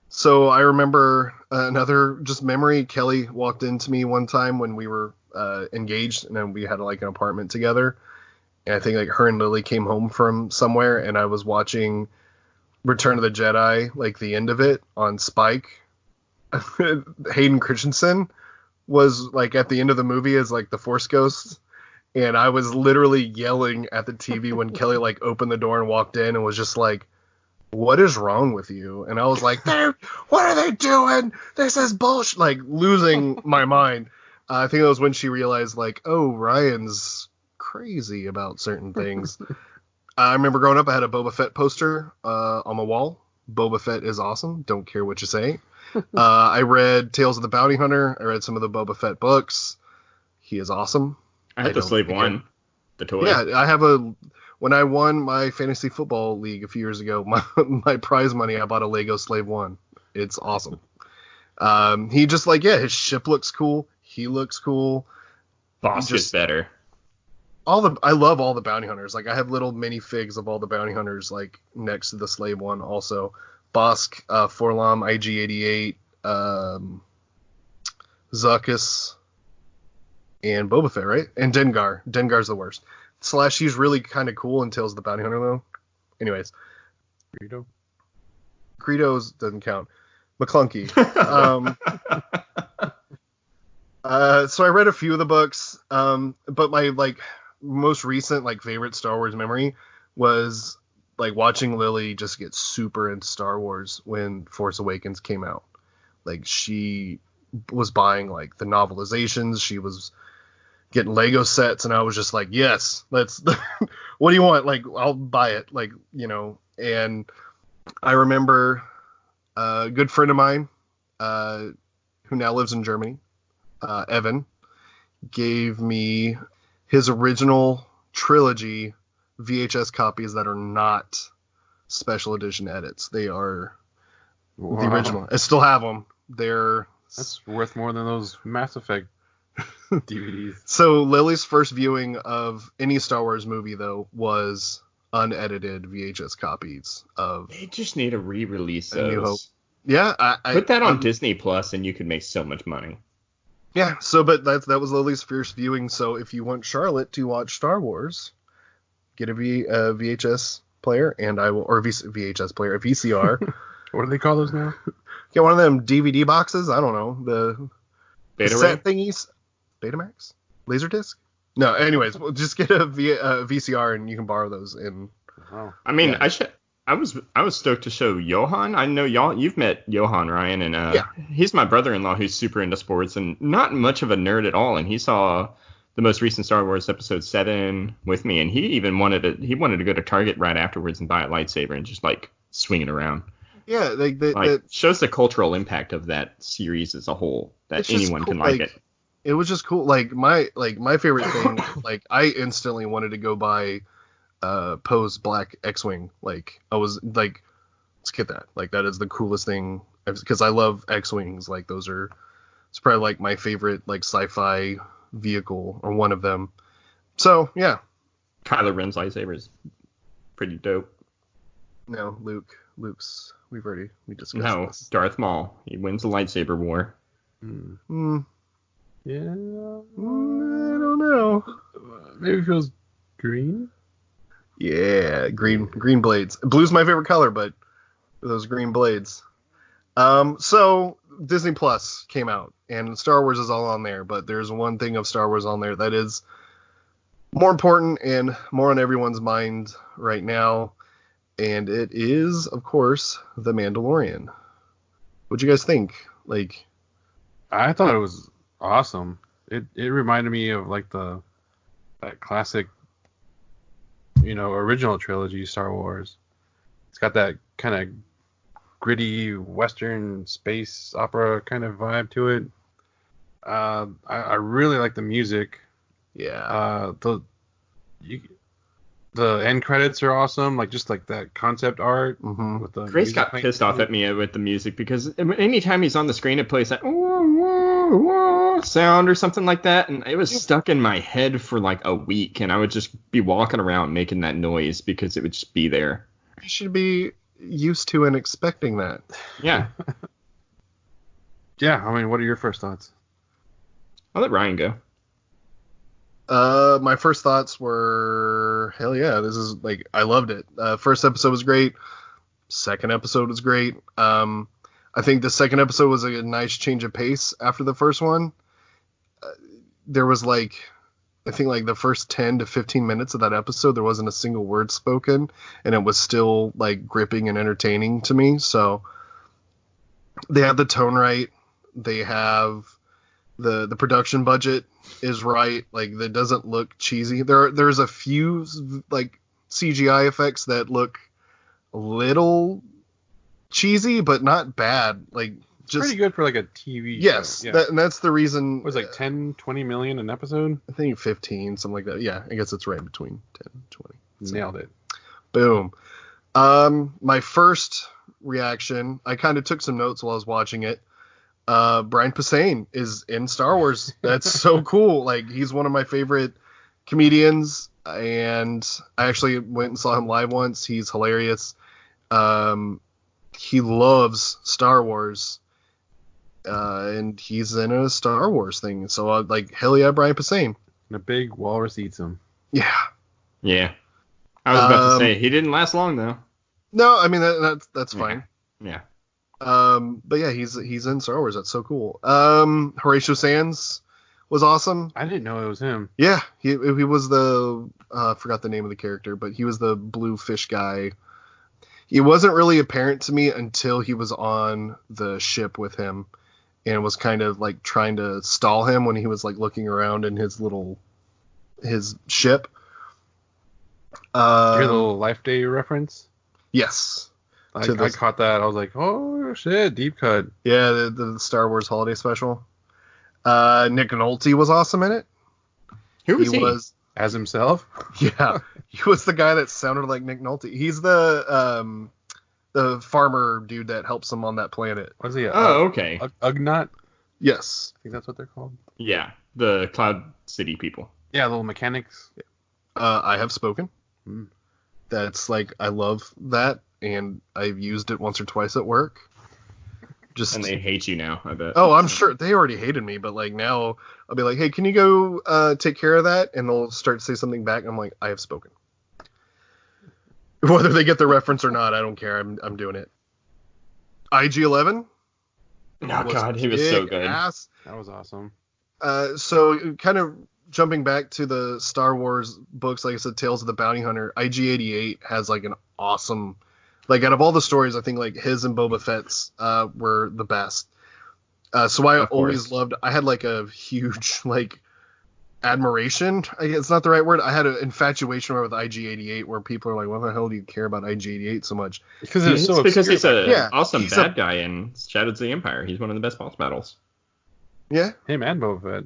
So I remember another just memory. Kelly walked into me one time when we were engaged, and then we had like an apartment together. And I think like her and Lily came home from somewhere, and I was watching Return of the Jedi, like the end of it on Spike. Hayden Christensen was like at the end of the movie as like the Force Ghost, and I was literally yelling at the TV when Kelly like opened the door and walked in and was just like, "What is wrong with you?" And I was like, "Dude, what are they doing? This is bullshit!" Like losing my mind. I think it was when she realized like, oh, Ryan's crazy about certain things. I remember growing up, I had a Boba Fett poster on my wall. Boba Fett is awesome. Don't care what you say. I read Tales of the Bounty Hunter. I read some of the Boba Fett books. He is awesome. I had the Slave One, the toy. Yeah, I have when I won my fantasy football league a few years ago, my prize money, I bought a Lego Slave One. It's awesome. He just like, his ship looks cool. He looks cool. Boss gets better. I love all the bounty hunters. Like I have little mini figs of all the bounty hunters like next to the Slave One also. Bosk, Forlom, IG-88, Zuckuss, and Boba Fett, right? And Dengar. Dengar's the worst. Slash, he's really kind of cool in Tales of the Bounty Hunter, though. Anyways. Greedo's doesn't count. McClunky. So I read a few of the books, but my, like, most recent, like, favorite Star Wars memory was like watching Lily just get super into Star Wars when Force Awakens came out. Like she was buying like the novelizations, she was getting Lego sets, and I was just like, yes, let's what do you want? Like I'll buy it. Like, you know. And I remember a good friend of mine who now lives in Germany, Evan, gave me his original trilogy VHS copies that are not special edition edits. They are the original. I still have them. That's worth more than those Mass Effect DVDs. So Lily's first viewing of any Star Wars movie, though, was unedited VHS copies of. They just need to re-release A New Hope. those. Yeah, Put that on Disney Plus, and you could make so much money. Yeah. So, but that was Lily's first viewing. So if you want Charlotte to watch Star Wars, get a VHS player, and I will, or VHS player, a VCR. What do they call those now? Get one of them DVD boxes. I don't know, the cassette thingies. Betamax, Laserdisc. No, anyways, we'll just get a VCR, and you can borrow those. I mean, yeah. I was stoked to show Johan. I know you've met Johan, Ryan, and he's my brother-in-law who's super into sports and not much of a nerd at all, and he saw the most recent Star Wars Episode 7 with me, and he even wanted to go to Target right afterwards and buy a lightsaber and just like swing it around. Yeah, shows the cultural impact of that series as a whole, that anyone can like it. It was just cool. Like my favorite thing, like I instantly wanted to go buy Poe's Black X-Wing. Like I was like, let's get that. Like that is the coolest thing, because I love X-Wings. Like it's probably like my favorite like sci-fi vehicle, or one of them. So yeah, Kylo Ren's lightsaber is pretty dope. No, Luke's we discussed this. Darth Maul, he wins the lightsaber war. Yeah, I don't know. Maybe it feels green. Yeah, green blades. Blue's my favorite color, but those green blades. So Disney Plus came out, and Star Wars is all on there, but there's one thing of Star Wars on there that is more important and more on everyone's mind right now, and it is, of course, The Mandalorian. What'd you guys think? Like, I thought it was awesome. It reminded me of like that classic, original trilogy Star Wars. It's got that kind of gritty Western space opera kind of vibe to it. I really like the music. Yeah. The end credits are awesome. Like just like that concept art. Mm-hmm. With the Grace got pissed off at me with the music, because anytime he's on the screen, it plays that sound or something like that, and it was stuck in my head for like a week, and I would just be walking around making that noise because it would just be there. It should be used to and expecting that. Yeah. Yeah, I mean, what are your first thoughts? I'll let Ryan go. My first thoughts were, hell yeah, this is like, I loved it. First episode was great. Second episode was great. I think the second episode was a nice change of pace after the first one. There was like, I think like the first 10 to 15 minutes of that episode, there wasn't a single word spoken, and it was still like gripping and entertaining to me. So they have the tone right. They have the production budget is right. Like, that doesn't look cheesy. There's a few like CGI effects that look a little cheesy, but not bad. Like, just pretty good for like a TV yes, show. Yeah. And that's the reason. It was like 10, 20 million an episode? I think 15, something like that. Yeah, I guess it's right between 10 and 20. Nailed it. Boom. My first reaction, I kind of took some notes while I was watching it. Brian Posehn is in Star Wars. That's so cool. Like, he's one of my favorite comedians, and I actually went and saw him live once. He's hilarious. He loves Star Wars, and he's in a Star Wars thing. So I like, hell yeah, Brian Posehn. And a big walrus eats him. Yeah. Yeah. I was about to say, he didn't last long, though. No, I mean, that's fine. Yeah. But yeah, he's in Star Wars. That's so cool. Horatio Sands was awesome. I didn't know it was him. Yeah, he was the I forgot the name of the character, but he was the blue fish guy. He wasn't really apparent to me until he was on the ship with him and was kind of like trying to stall him when he was like looking around in his ship. Hear the little Life Day reference? Yes. I caught that. I was like, oh shit, deep cut. Yeah, the Star Wars holiday special. Nick Nolte was awesome in it. Who was he? Was as himself? Yeah, he was the guy that sounded like Nick Nolte. He's the farmer dude that helps him on that planet. Was he? Okay. Ugnaught? Yes. I think that's what they're called. Yeah, the Cloud City people. Yeah, little mechanics. I have spoken. That's like, I love that, and I've used it once or twice at work. And they hate you now, I bet. Oh, I'm sure they already hated me, but like now I'll be like, hey, can you go take care of that? And they'll start to say something back, and I'm like, I have spoken. Whether they get the reference or not, I don't care. I'm doing it. IG-11. Oh God, he was so good. Ass. That was awesome. So kind of jumping back to the Star Wars books, like I said, Tales of the Bounty Hunter, IG-88 has like an awesome, like, out of all the stories, I think like his and Boba Fett's were the best. So I always loved, I had like a huge like admiration, I guess it's not the right word, I had an infatuation with IG-88, where people are like, what the hell do you care about IG-88 so much? Because he's an awesome bad guy in Shadows of the Empire. He's one of the best boss battles. Yeah. Him and Boba Fett.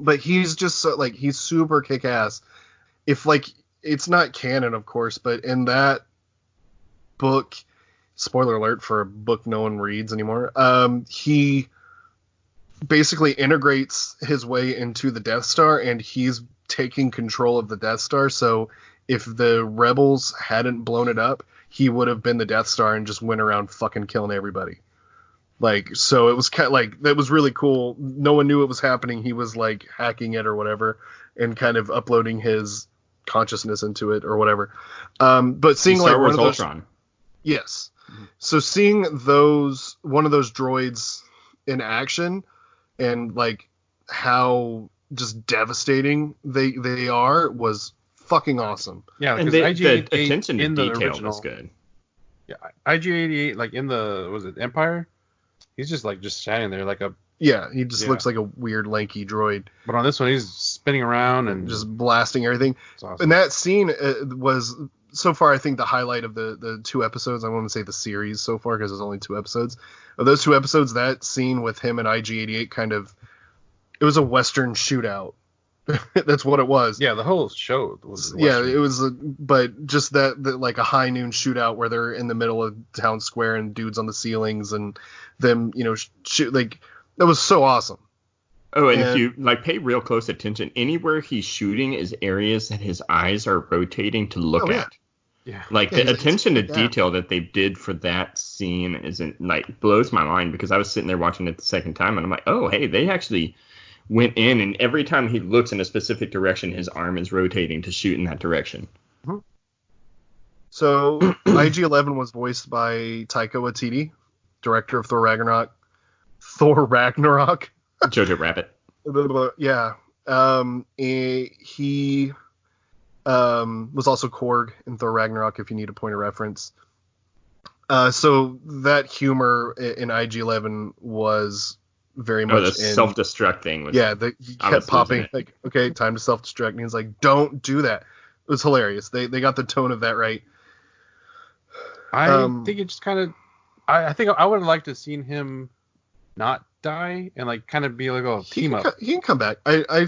But he's just so, like, he's super kick-ass. If, like, it's not canon, of course, but in that book, spoiler alert for a book no one reads anymore, he basically integrates his way into the Death Star, and he's taking control of the Death Star. So if the rebels hadn't blown it up, he would have been the Death Star and just went around fucking killing everybody. Like, so it was kind of like, that was really cool. No one knew it was happening. He was like hacking it or whatever, and kind of uploading his consciousness into it or whatever. But seeing like Star Wars one of those, Ultron. yes. So seeing one of those droids in action, and like how just devastating they are, was fucking awesome. Yeah, And because the attention to in the detail original was good. Yeah, IG-88, like in the, was it Empire? He's just like standing there like a. Yeah, he just looks like a weird lanky droid. But on this one, he's spinning around and just blasting everything. It's awesome. And that scene was so far, I think, the highlight of the 2 episodes. I want to say the series so far, because there's only 2 episodes. Of those 2 episodes, that scene with him and IG-88 kind of, it was a Western shootout. That's what it was. Yeah, the whole show was. Yeah, it was, but just that like a high noon shootout where they're in the middle of town square and dudes on the ceilings and them, shoot, like, that was so awesome. Oh, and if you like pay real close attention, anywhere he's shooting is areas that his eyes are rotating to look at. Yeah. Like Yeah, the attention to yeah. detail that they did for that scene isn't like blows my mind, because I was sitting there watching it the second time and I'm like, oh, hey, they actually went in, and every time he looks in a specific direction, his arm is rotating to shoot in that direction. Mhm. So IG-11 was voiced by Taika Waititi, director of Thor Ragnarok. Jojo Rabbit. Yeah. He was also Korg in Thor Ragnarok, if you need a point of reference. So that humor in IG-11 was very much the self-destruct thing. He kept popping, like, okay, time to self-destruct. And he's like, don't do that. It was hilarious. They got the tone of that right. I think it just kind of... I think I would have liked to have seen him not die and like kind of be like a team up. He can come back. I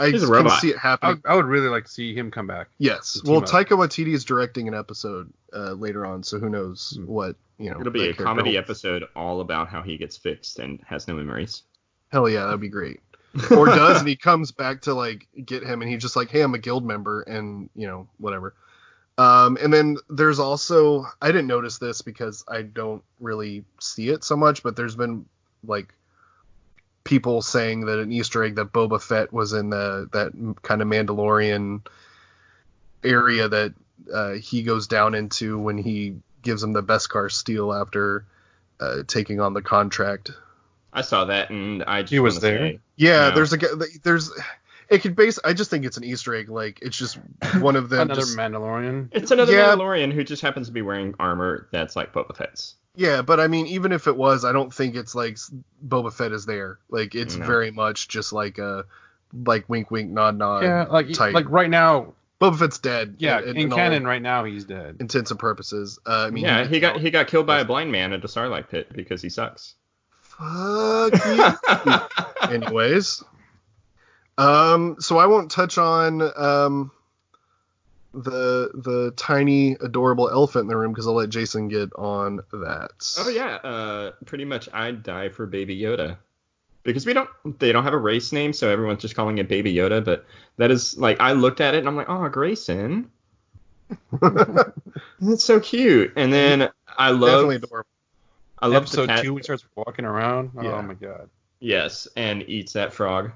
He's a can robot. see it happening. I would really like to see him come back. Yes. Well, Taika Waititi is directing an episode later on, so who knows what, It'll be a comedy episode all about how he gets fixed and has no memories. Hell yeah, that'd be great. Or does, and he comes back to like get him, and he's just like, hey, I'm a guild member, and whatever. And then there's also, I didn't notice this because I don't really see it so much, but there's been like people saying that an Easter egg that Boba Fett was in that kind of Mandalorian area that he goes down into when he gives him the Beskar steel after taking on the contract. I saw that, and I just he was there. Yeah, there's it could I just think it's an Easter egg. Like, it's just one of them. Another Mandalorian. It's another Mandalorian who just happens to be wearing armor that's like Boba Fett's. Yeah, but I mean, even if it was, I don't think it's like Boba Fett is there. Like, it's very much just like a wink, wink, nod, nod. Yeah, like right now, Boba Fett's dead. Yeah, in canon right now he's dead. Intents and purposes. I mean, yeah, he got killed by a blind man at the Starlight Pit because he sucks. Fuck you. Anyways, so I won't touch on the tiny adorable elephant in the room because I'll let Jason get on that. Oh yeah, pretty much I'd die for Baby Yoda. Because they don't have a race name, so everyone's just calling it Baby Yoda, but that is, like, I looked at it and I'm like, oh, Grayson. That's so cute. And then I love... Definitely adorable. I love episode 2 when he starts walking around. Yeah. Oh my god. Yes, and eats that frog.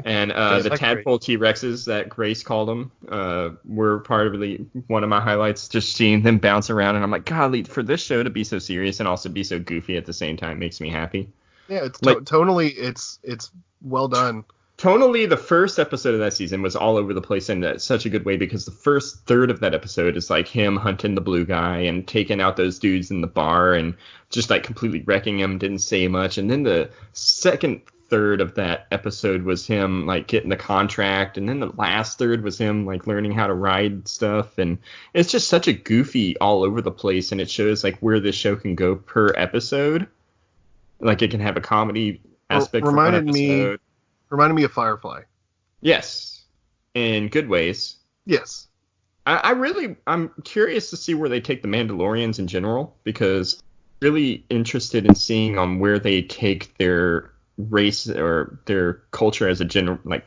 And the like tadpole T-Rexes that Grace called them were probably one of my highlights. Just seeing them bounce around, and I'm like, golly, for this show to be so serious and also be so goofy at the same time makes me happy. Yeah, it's tonally, it's well done. Tonally, the first episode of that season was all over the place in such a good way, because the first third of that episode is like him hunting the blue guy and taking out those dudes in the bar and just like completely wrecking him, didn't say much. And then the second third of that episode was him like getting the contract, and then the last third was him like learning how to ride stuff. And it's just such a goofy all over the place, and it shows like where this show can go per episode. Like, it can have a comedy aspect. Reminded me of Firefly. Yes, in good ways. Yes. I'm curious to see where they take the Mandalorians in general, because I'm really interested in seeing where they take their race or their culture as a general, like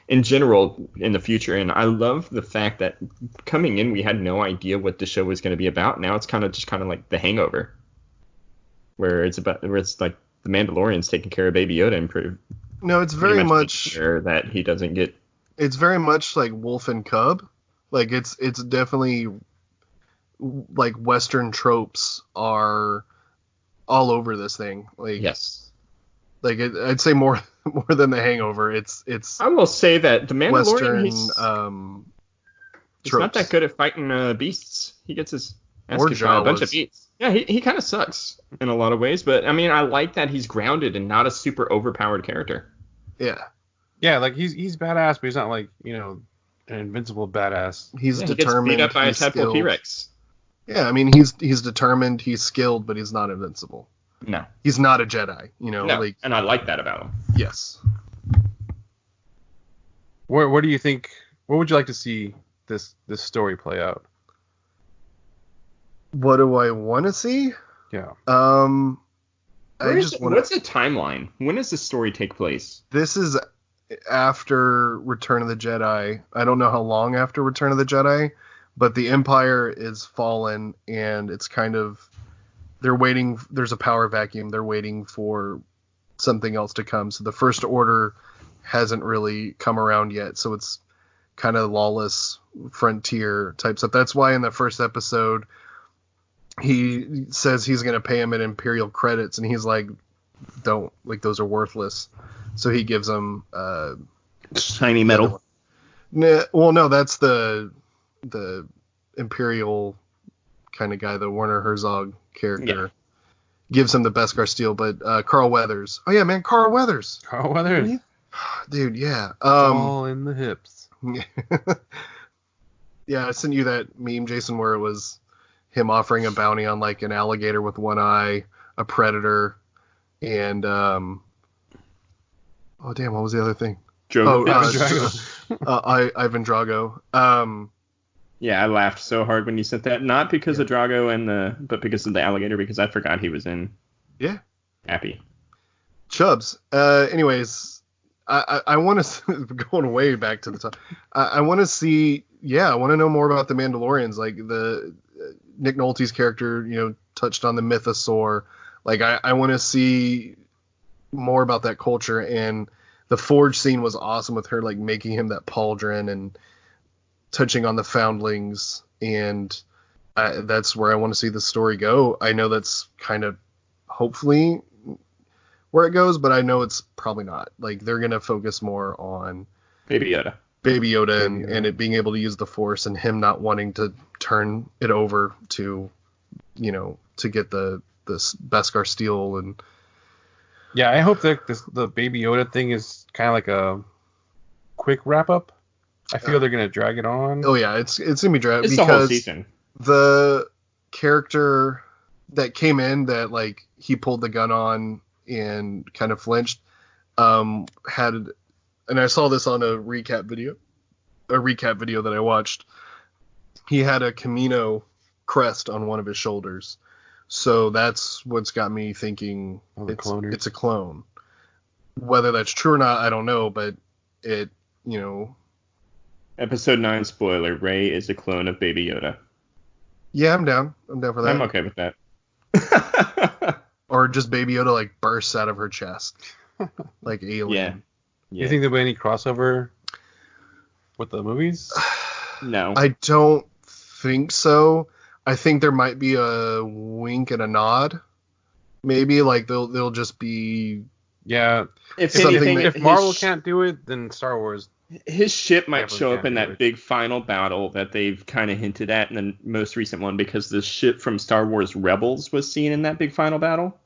in general in the future. And I love the fact that coming in, we had no idea what the show was going to be about. Now it's kind of like The Hangover, where it's like the Mandalorian's taking care of Baby Yoda and no, it's very much sure that he doesn't get. It's very much like Wolf and Cub. Like, it's definitely like Western tropes are all over this thing. Like, yes. Like, I'd say more than The Hangover. It's. I will say that the Mandalorian, Western he's not that good at fighting beasts. He gets his ass kicked by a bunch of beasts. Yeah, he kind of sucks in a lot of ways, but I mean, I like that he's grounded and not a super overpowered character. Yeah. Yeah, like he's badass, but he's not like, an invincible badass. He's determined. He gets beat up by a tadpole T-Rex. Yeah, I mean, he's determined, he's skilled, but he's not invincible. No. He's not a Jedi, No, and I like that about him. Yes. Where do you think? Where would you like to see this story play out? What do I want to see? Yeah. What's the timeline? When does this story take place? This is after Return of the Jedi. I don't know how long after Return of the Jedi, but the Empire is fallen, and it's kind of they're waiting. There's a power vacuum. They're waiting for something else to come. So the First Order hasn't really come around yet. So it's kind of lawless frontier type stuff. That's why in the first episode he says he's going to pay him in Imperial credits, and he's like, don't, like, those are worthless. So he gives him shiny metal. Well, no, that's the Imperial kind of guy, the Werner Herzog character. Yeah. Gives him the Beskar steel, but Carl Weathers. Oh yeah, man, Carl Weathers. Carl Weathers. Dude, yeah. All in the hips. Yeah, I sent you that meme, Jason, where it was him offering a bounty on like an alligator with one eye, a predator, and oh damn, what was the other thing? Ivan Drago. Yeah, I laughed so hard when you said that. Not because of Drago but because of the alligator, because I forgot he was in. Yeah. Happy. Chubs. Anyways, I want to going way back to the top. I want to see. Yeah, I want to know more about the Mandalorians. Like the Nick Nolte's character, touched on the mythosaur. Like I want to see more about that culture, and the Forge scene was awesome with her like making him that pauldron and touching on the foundlings, and that's where I want to see the story go. I know that's kind of hopefully where it goes, but I know it's probably not. Like they're gonna focus more on Baby Yoda and it being able to use the Force, and him not wanting to turn it over to to get this Beskar steel. And yeah, I hope that the Baby Yoda thing is kind of like a quick wrap up. I feel they're gonna drag it on. Oh yeah, it's gonna be dragged because the whole season. The character that came in that like he pulled the gun on and kind of flinched had, and I saw this on a recap video that I watched. He had a Camino crest on one of his shoulders, so that's what's got me thinking it's a clone. Whether that's true or not, I don't know, but it Episode 9 spoiler, Rey is a clone of Baby Yoda. Yeah, I'm down for that. I'm okay with that. Or just Baby Yoda like bursts out of her chest like Alien. Yeah. You think there'll be any crossover with the movies? No. I don't think so. I think there might be a wink and a nod. Maybe like they'll just be. Yeah. If Marvel can't do it, then Star Wars. His ship might show up in that big final battle that they've kind of hinted at in the most recent one, because the ship from Star Wars Rebels was seen in that big final battle.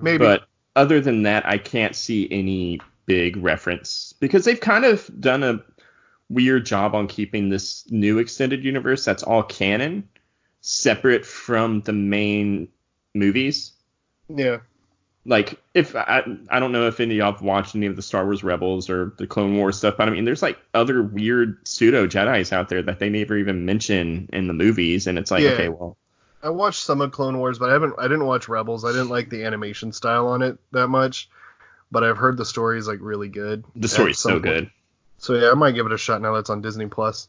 Maybe. But other than that, I can't see any big reference, because they've kind of done a weird job on keeping this new extended universe that's all canon separate from the main movies. Yeah. Like, if I don't know if any of y'all have watched any of the Star Wars Rebels or the Clone Wars stuff, but I mean, there's like other weird pseudo Jedis out there that they never even mention in the movies, and it's like, okay, well, I watched some of Clone Wars, but I didn't watch Rebels. I didn't like the animation style on it that much, but I've heard the story is like really good. The story's so good. So yeah, I might give it a shot now that's on Disney Plus.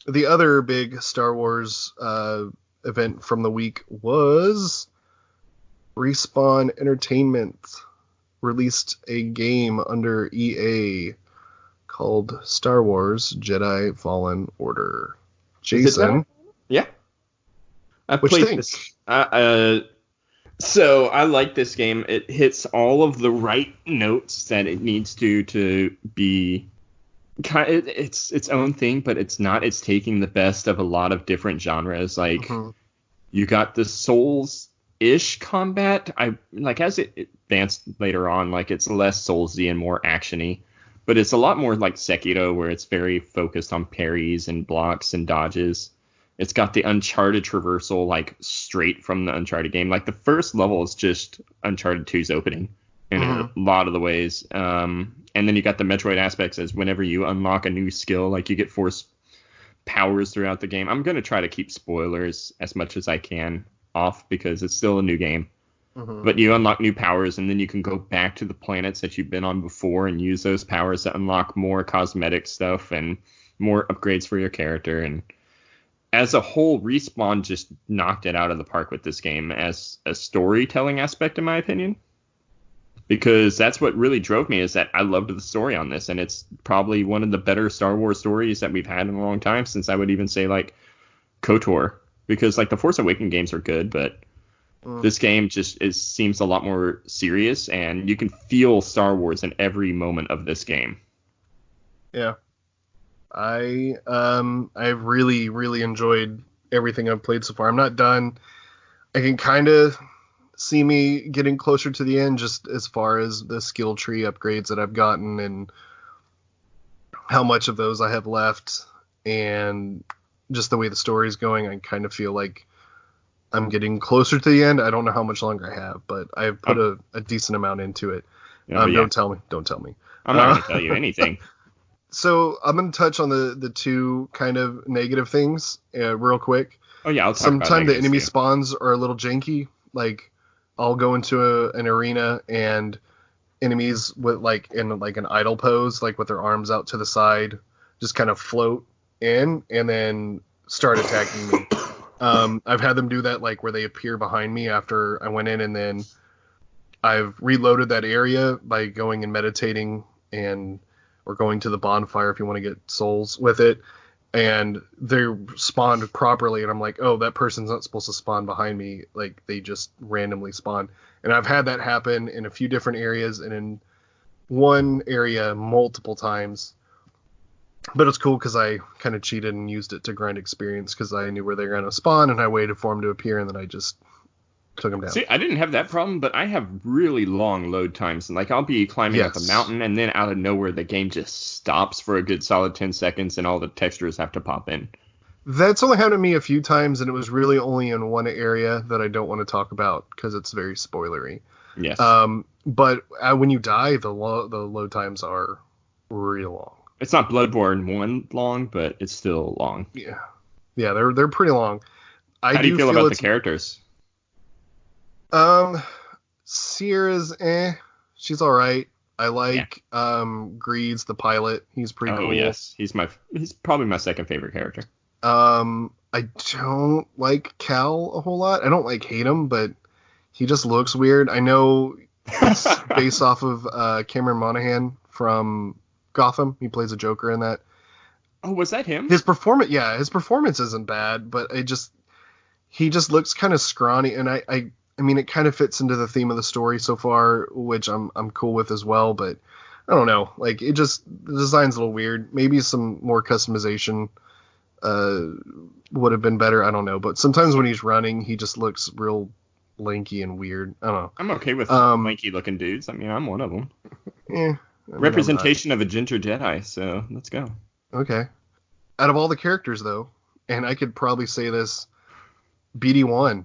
The other big Star Wars event from the week was Respawn Entertainment released a game under EA called Star Wars Jedi Fallen Order. Jason? Yeah. I played this. So I like this game. It hits all of the right notes that it needs to be. It's its own thing, but it's not. It's taking the best of a lot of different genres. Like you got the Souls-ish combat. As it advanced later on, like it's less Soulsy and more actiony, but it's a lot more like Sekiro, where it's very focused on parries and blocks and dodges. It's got the Uncharted traversal, like straight from the Uncharted game. Like the first level is just Uncharted 2's opening in a lot of the ways. And then you got the Metroid aspects, as whenever you unlock a new skill, like you get force powers throughout the game. I'm going to try to keep spoilers as much as I can off, because it's still a new game. But you unlock new powers, and then you can go back to the planets that you've been on before and use those powers to unlock more cosmetic stuff. And more upgrades for your character, and as a whole, Respawn just knocked it out of the park with this game as a storytelling aspect, in my opinion. Because that's what really drove me, is that I loved the story on this, and it's probably one of the better Star Wars stories that we've had in a long time, since I would even say, like, KOTOR. Because, like, the Force Awakens games are good, but this game just seems a lot more serious, and you can feel Star Wars in every moment of this game. Yeah. I've really, really enjoyed everything I've played so far. I'm not done. I can kind of see me getting closer to the end, just as far as the skill tree upgrades that I've gotten and how much of those I have left, and just the way the story is going. I kind of feel like I'm getting closer to the end. I don't know how much longer I have, but I've put a decent amount into it. Yeah, Don't tell me. I'm not going to tell you anything. So I'm going to touch on the two kind of negative things real quick. Oh yeah, I'll talk Sometimes about the enemy too. spawns are a little janky. Like, I'll go into an arena and enemies with in an idle pose, like with their arms out to the side, just kind of float in and then start attacking me. I've had them do that, like where they appear behind me after I went in, and then I've reloaded that area by going and meditating or going to the bonfire if you want to get souls with it, and they're spawned properly, and I'm like, oh, that person's not supposed to spawn behind me. Like, they just randomly spawn. And I've had that happen in a few different areas, and in one area multiple times. But it's cool because I kind of cheated and used it to grind experience, because I knew where they were going to spawn, and I waited for them to appear, and then I just took them down. See, I didn't have that problem, but I have really long load times. And like, I'll be climbing up a mountain, and then out of nowhere, the game just stops for a good solid 10 seconds, and all the textures have to pop in. That's only happened to me a few times, and it was really only in one area that I don't want to talk about because it's very spoilery. Yes. But when you die, the load times are real long. It's not Bloodborne 1 long, but it's still long. Yeah, they're pretty long. How do you feel about the characters? Sierra's she's all right. I like Greed's the pilot. He's pretty cool. Oh yes, he's probably my second favorite character. I don't like Cal a whole lot. I don't hate him, but he just looks weird. I know it's based off of Cameron Monaghan from Gotham. He plays a Joker in that. Oh, was that him? His performance isn't bad, but he just looks kind of scrawny, and I mean, it kind of fits into the theme of the story so far, which I'm cool with as well, but I don't know. Like, the design's a little weird. Maybe some more customization would have been better. I don't know. But sometimes when he's running, he just looks real lanky and weird. I don't know. I'm okay with lanky looking dudes. I mean, I'm one of them. Yeah. Representation of a ginger Jedi, so let's go. Okay. Out of all the characters, though, and I could probably say this, BD1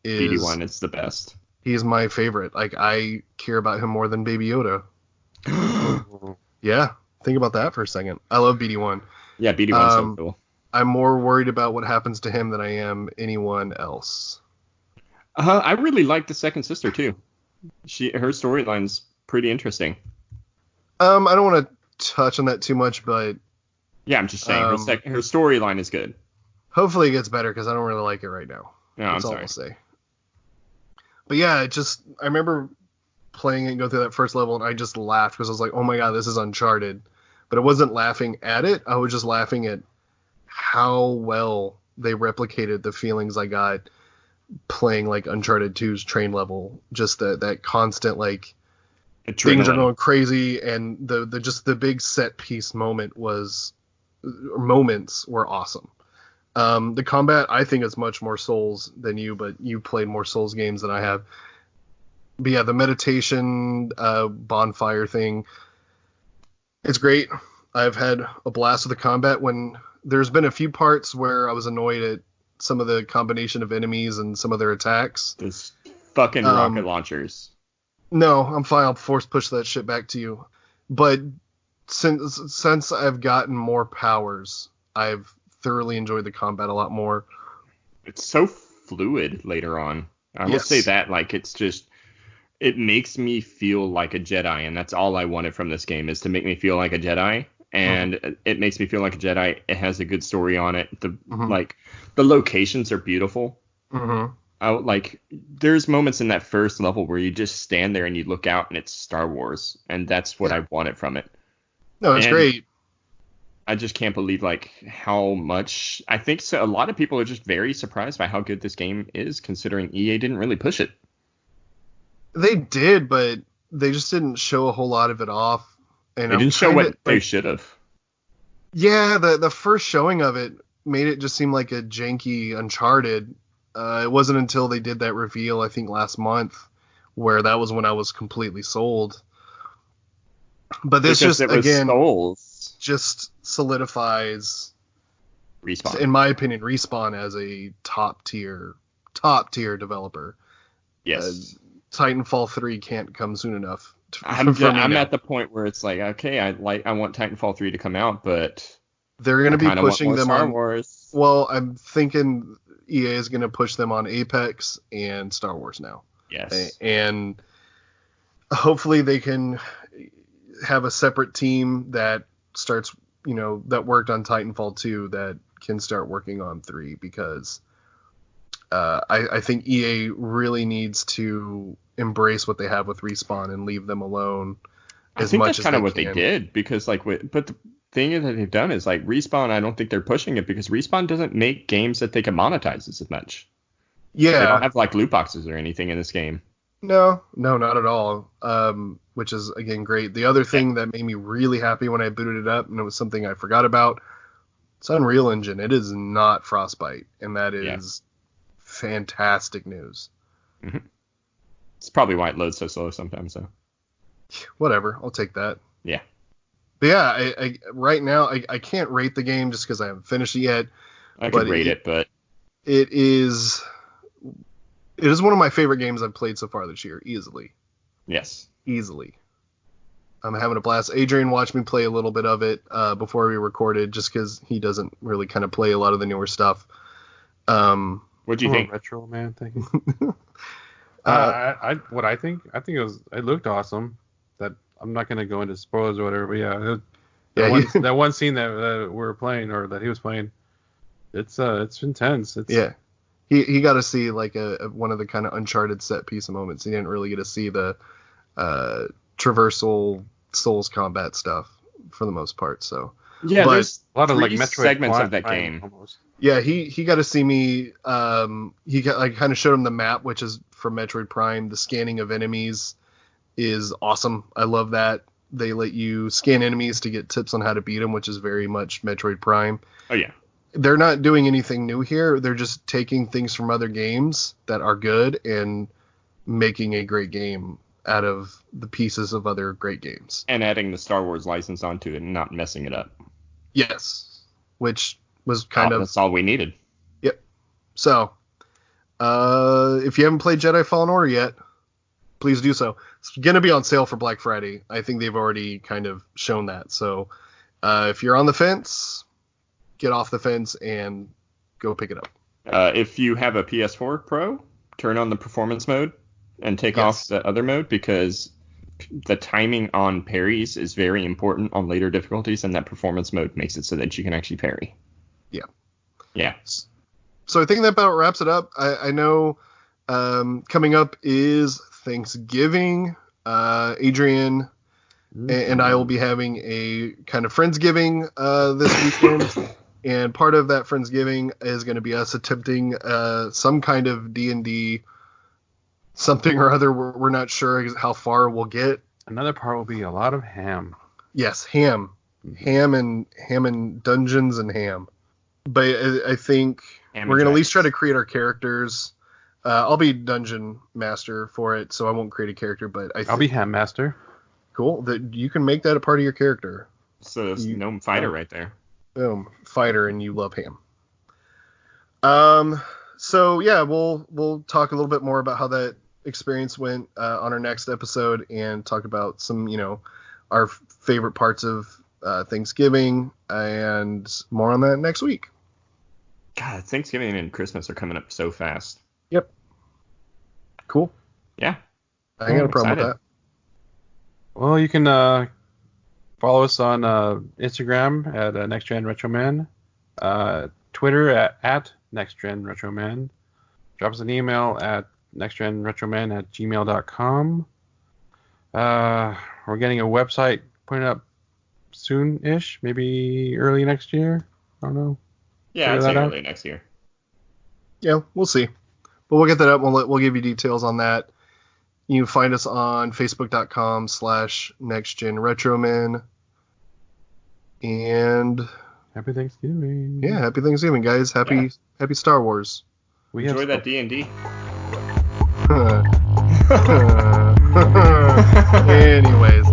is the best. He's my favorite. Like, I care about him more than Baby Yoda. Yeah, think about that for a second. I love BD1. Yeah, BD1's so cool. I'm more worried about what happens to him than I am anyone else. I really like the second sister too. Her storyline's pretty interesting. I don't want to touch on that too much, but yeah, I'm just saying her storyline is good. Hopefully it gets better, because I don't really like it right now. No, That's all I'll say. But yeah, I remember playing it and go through that first level, and I just laughed because I was like, oh my god, this is Uncharted. But I wasn't laughing at it. I was just laughing at how well they replicated the feelings I got playing like Uncharted 2's train level. Just that constant, like, things are going crazy, and the big set piece moments were awesome. The combat, I think, is much more Souls than you, but you played more Souls games than I have. But yeah, the meditation bonfire thing, it's great. I've had a blast with the combat. When there's been a few parts where I was annoyed at some of the combination of enemies and some of their attacks. Those fucking rocket launchers. No, I'm fine. I'll force push that shit back to you. But since I've gotten more powers, I've thoroughly enjoyed the combat a lot more. It's so fluid later on. I will say that, like, it makes me feel like a Jedi, and that's all I wanted from this game, is to make me feel like a Jedi. and it makes me feel like a Jedi. It has a good story on it. Mhm. Like the locations are beautiful. Mm-hmm. There's moments in that first level where you just stand there and you look out and it's Star Wars, and that's what Yeah. I wanted from it. No, it's And great. I just can't believe like how much I think so. A lot of people are just very surprised by how good this game is, considering EA didn't really push it. They did, but they just didn't show a whole lot of it off. And They I'm didn't show kinda, what they should have. Yeah, the first showing of it made it just seem like a janky Uncharted. It wasn't until they did that reveal, I think last month, where that was when I was completely sold. But this Because just it was again Souls. just solidifies, Respawn. in my opinion, Respawn as a top tier developer. Yes. Titanfall 3 can't come soon enough. I'm for me now. at the point where it's like, okay, I want Titanfall 3 to come out, but They're going to be kinda want pushing more them Star on. Wars. Well, I'm thinking EA is going to push them on Apex and Star Wars now. Yes. And hopefully they can have a separate team that starts, that worked on Titanfall 2 that can start working on 3, because I think EA really needs to embrace what they have with Respawn and leave them alone I think that's as kind of they what can. they did, because but the thing that they've done is like Respawn. I don't think they're pushing it because Respawn doesn't make games that they can monetize as much. They don't Yeah, have like loot boxes or anything in this game. no, not at all. Which is again great. The other thing that made me really happy when I booted it up, and it was something I forgot about, it's Unreal Engine. It is not Frostbite, and that is fantastic news. Mm-hmm. It's probably why it loads so slow sometimes, though. Whatever, I'll take that. Yeah. But yeah, I right now I can't rate the game just because I haven't finished it yet. I could rate it, but it is one of my favorite games I've played so far this year, easily. yes. Easily. I'm having a blast. Adrian watched me play a little bit of it before we recorded, just because he doesn't really kind of play a lot of the newer stuff. What'd you think? Retro man thing. Uh, What I think it looked awesome. That I'm not gonna go into spoilers or whatever, but yeah, that one scene that we were playing, or that he was playing, it's intense. Yeah, he got to see like one of the kind of Uncharted set piece moments. He didn't really get to see the traversal Souls combat stuff for the most part. So Yeah, but there's A lot of like three Metroid segments of that Prime game. almost. yeah, he got to see me. I kind of showed him the map, which is from Metroid Prime. The scanning of enemies is awesome. I love that. They let you scan enemies to get tips on how to beat them, which is very much Metroid Prime. Oh yeah. They're not doing anything new here. They're just taking things from other games that are good and making a great game out of the pieces of other great games. And adding the Star Wars license onto it and not messing it up. Yes, which was kind of That's all we needed. Yep. So, if you haven't played Jedi Fallen Order yet, please do so. It's going to be on sale for Black Friday. I think they've already kind of shown that. So, if you're on the fence, get off the fence and go pick it up. If you have a PS4 Pro, turn on the performance mode and take Yes. off the other mode, because the timing on parries is very important on later difficulties, and that performance mode makes it so that you can actually parry. Yeah. Yeah. So I think that about wraps it up. I know coming up is Thanksgiving. Adrian and I will be having a kind of Friendsgiving this weekend. And part of that Friendsgiving is going to be us attempting some kind of D&D something or other. We're not sure how far we'll get. Another part will be a lot of ham. Yes, ham and dungeons and ham. But I think Ham we're and going to at least try dragons. to create our characters. I'll be dungeon master for it, so I won't create a character. But I'll be ham master. cool that you can make that a part of your character. So it's gnome fighter right there. Boom, fighter, and you love ham. So yeah, we'll talk a little bit more about how that experience went on our next episode, and talk about some our favorite parts of Thanksgiving, and more on that next week. God, Thanksgiving and Christmas are coming up so fast. Yep. Cool. Yeah. I ain't got a problem excited. with that. Well, you can Follow us on Instagram at NextGenRetroman, Twitter at NextGenRetroman. Drop us an email at nextgenretroman@gmail.com. We're getting a website putting up soon-ish, maybe early next year. I don't know. Yeah, I'd say early next year. Yeah, we'll see. But we'll get that up. We'll give you details on that. You can find us on Facebook.com/NextGenRetroman. And Happy Thanksgiving. Yeah, happy Thanksgiving, guys. Happy Star Wars. Enjoy that D&D. Anyways.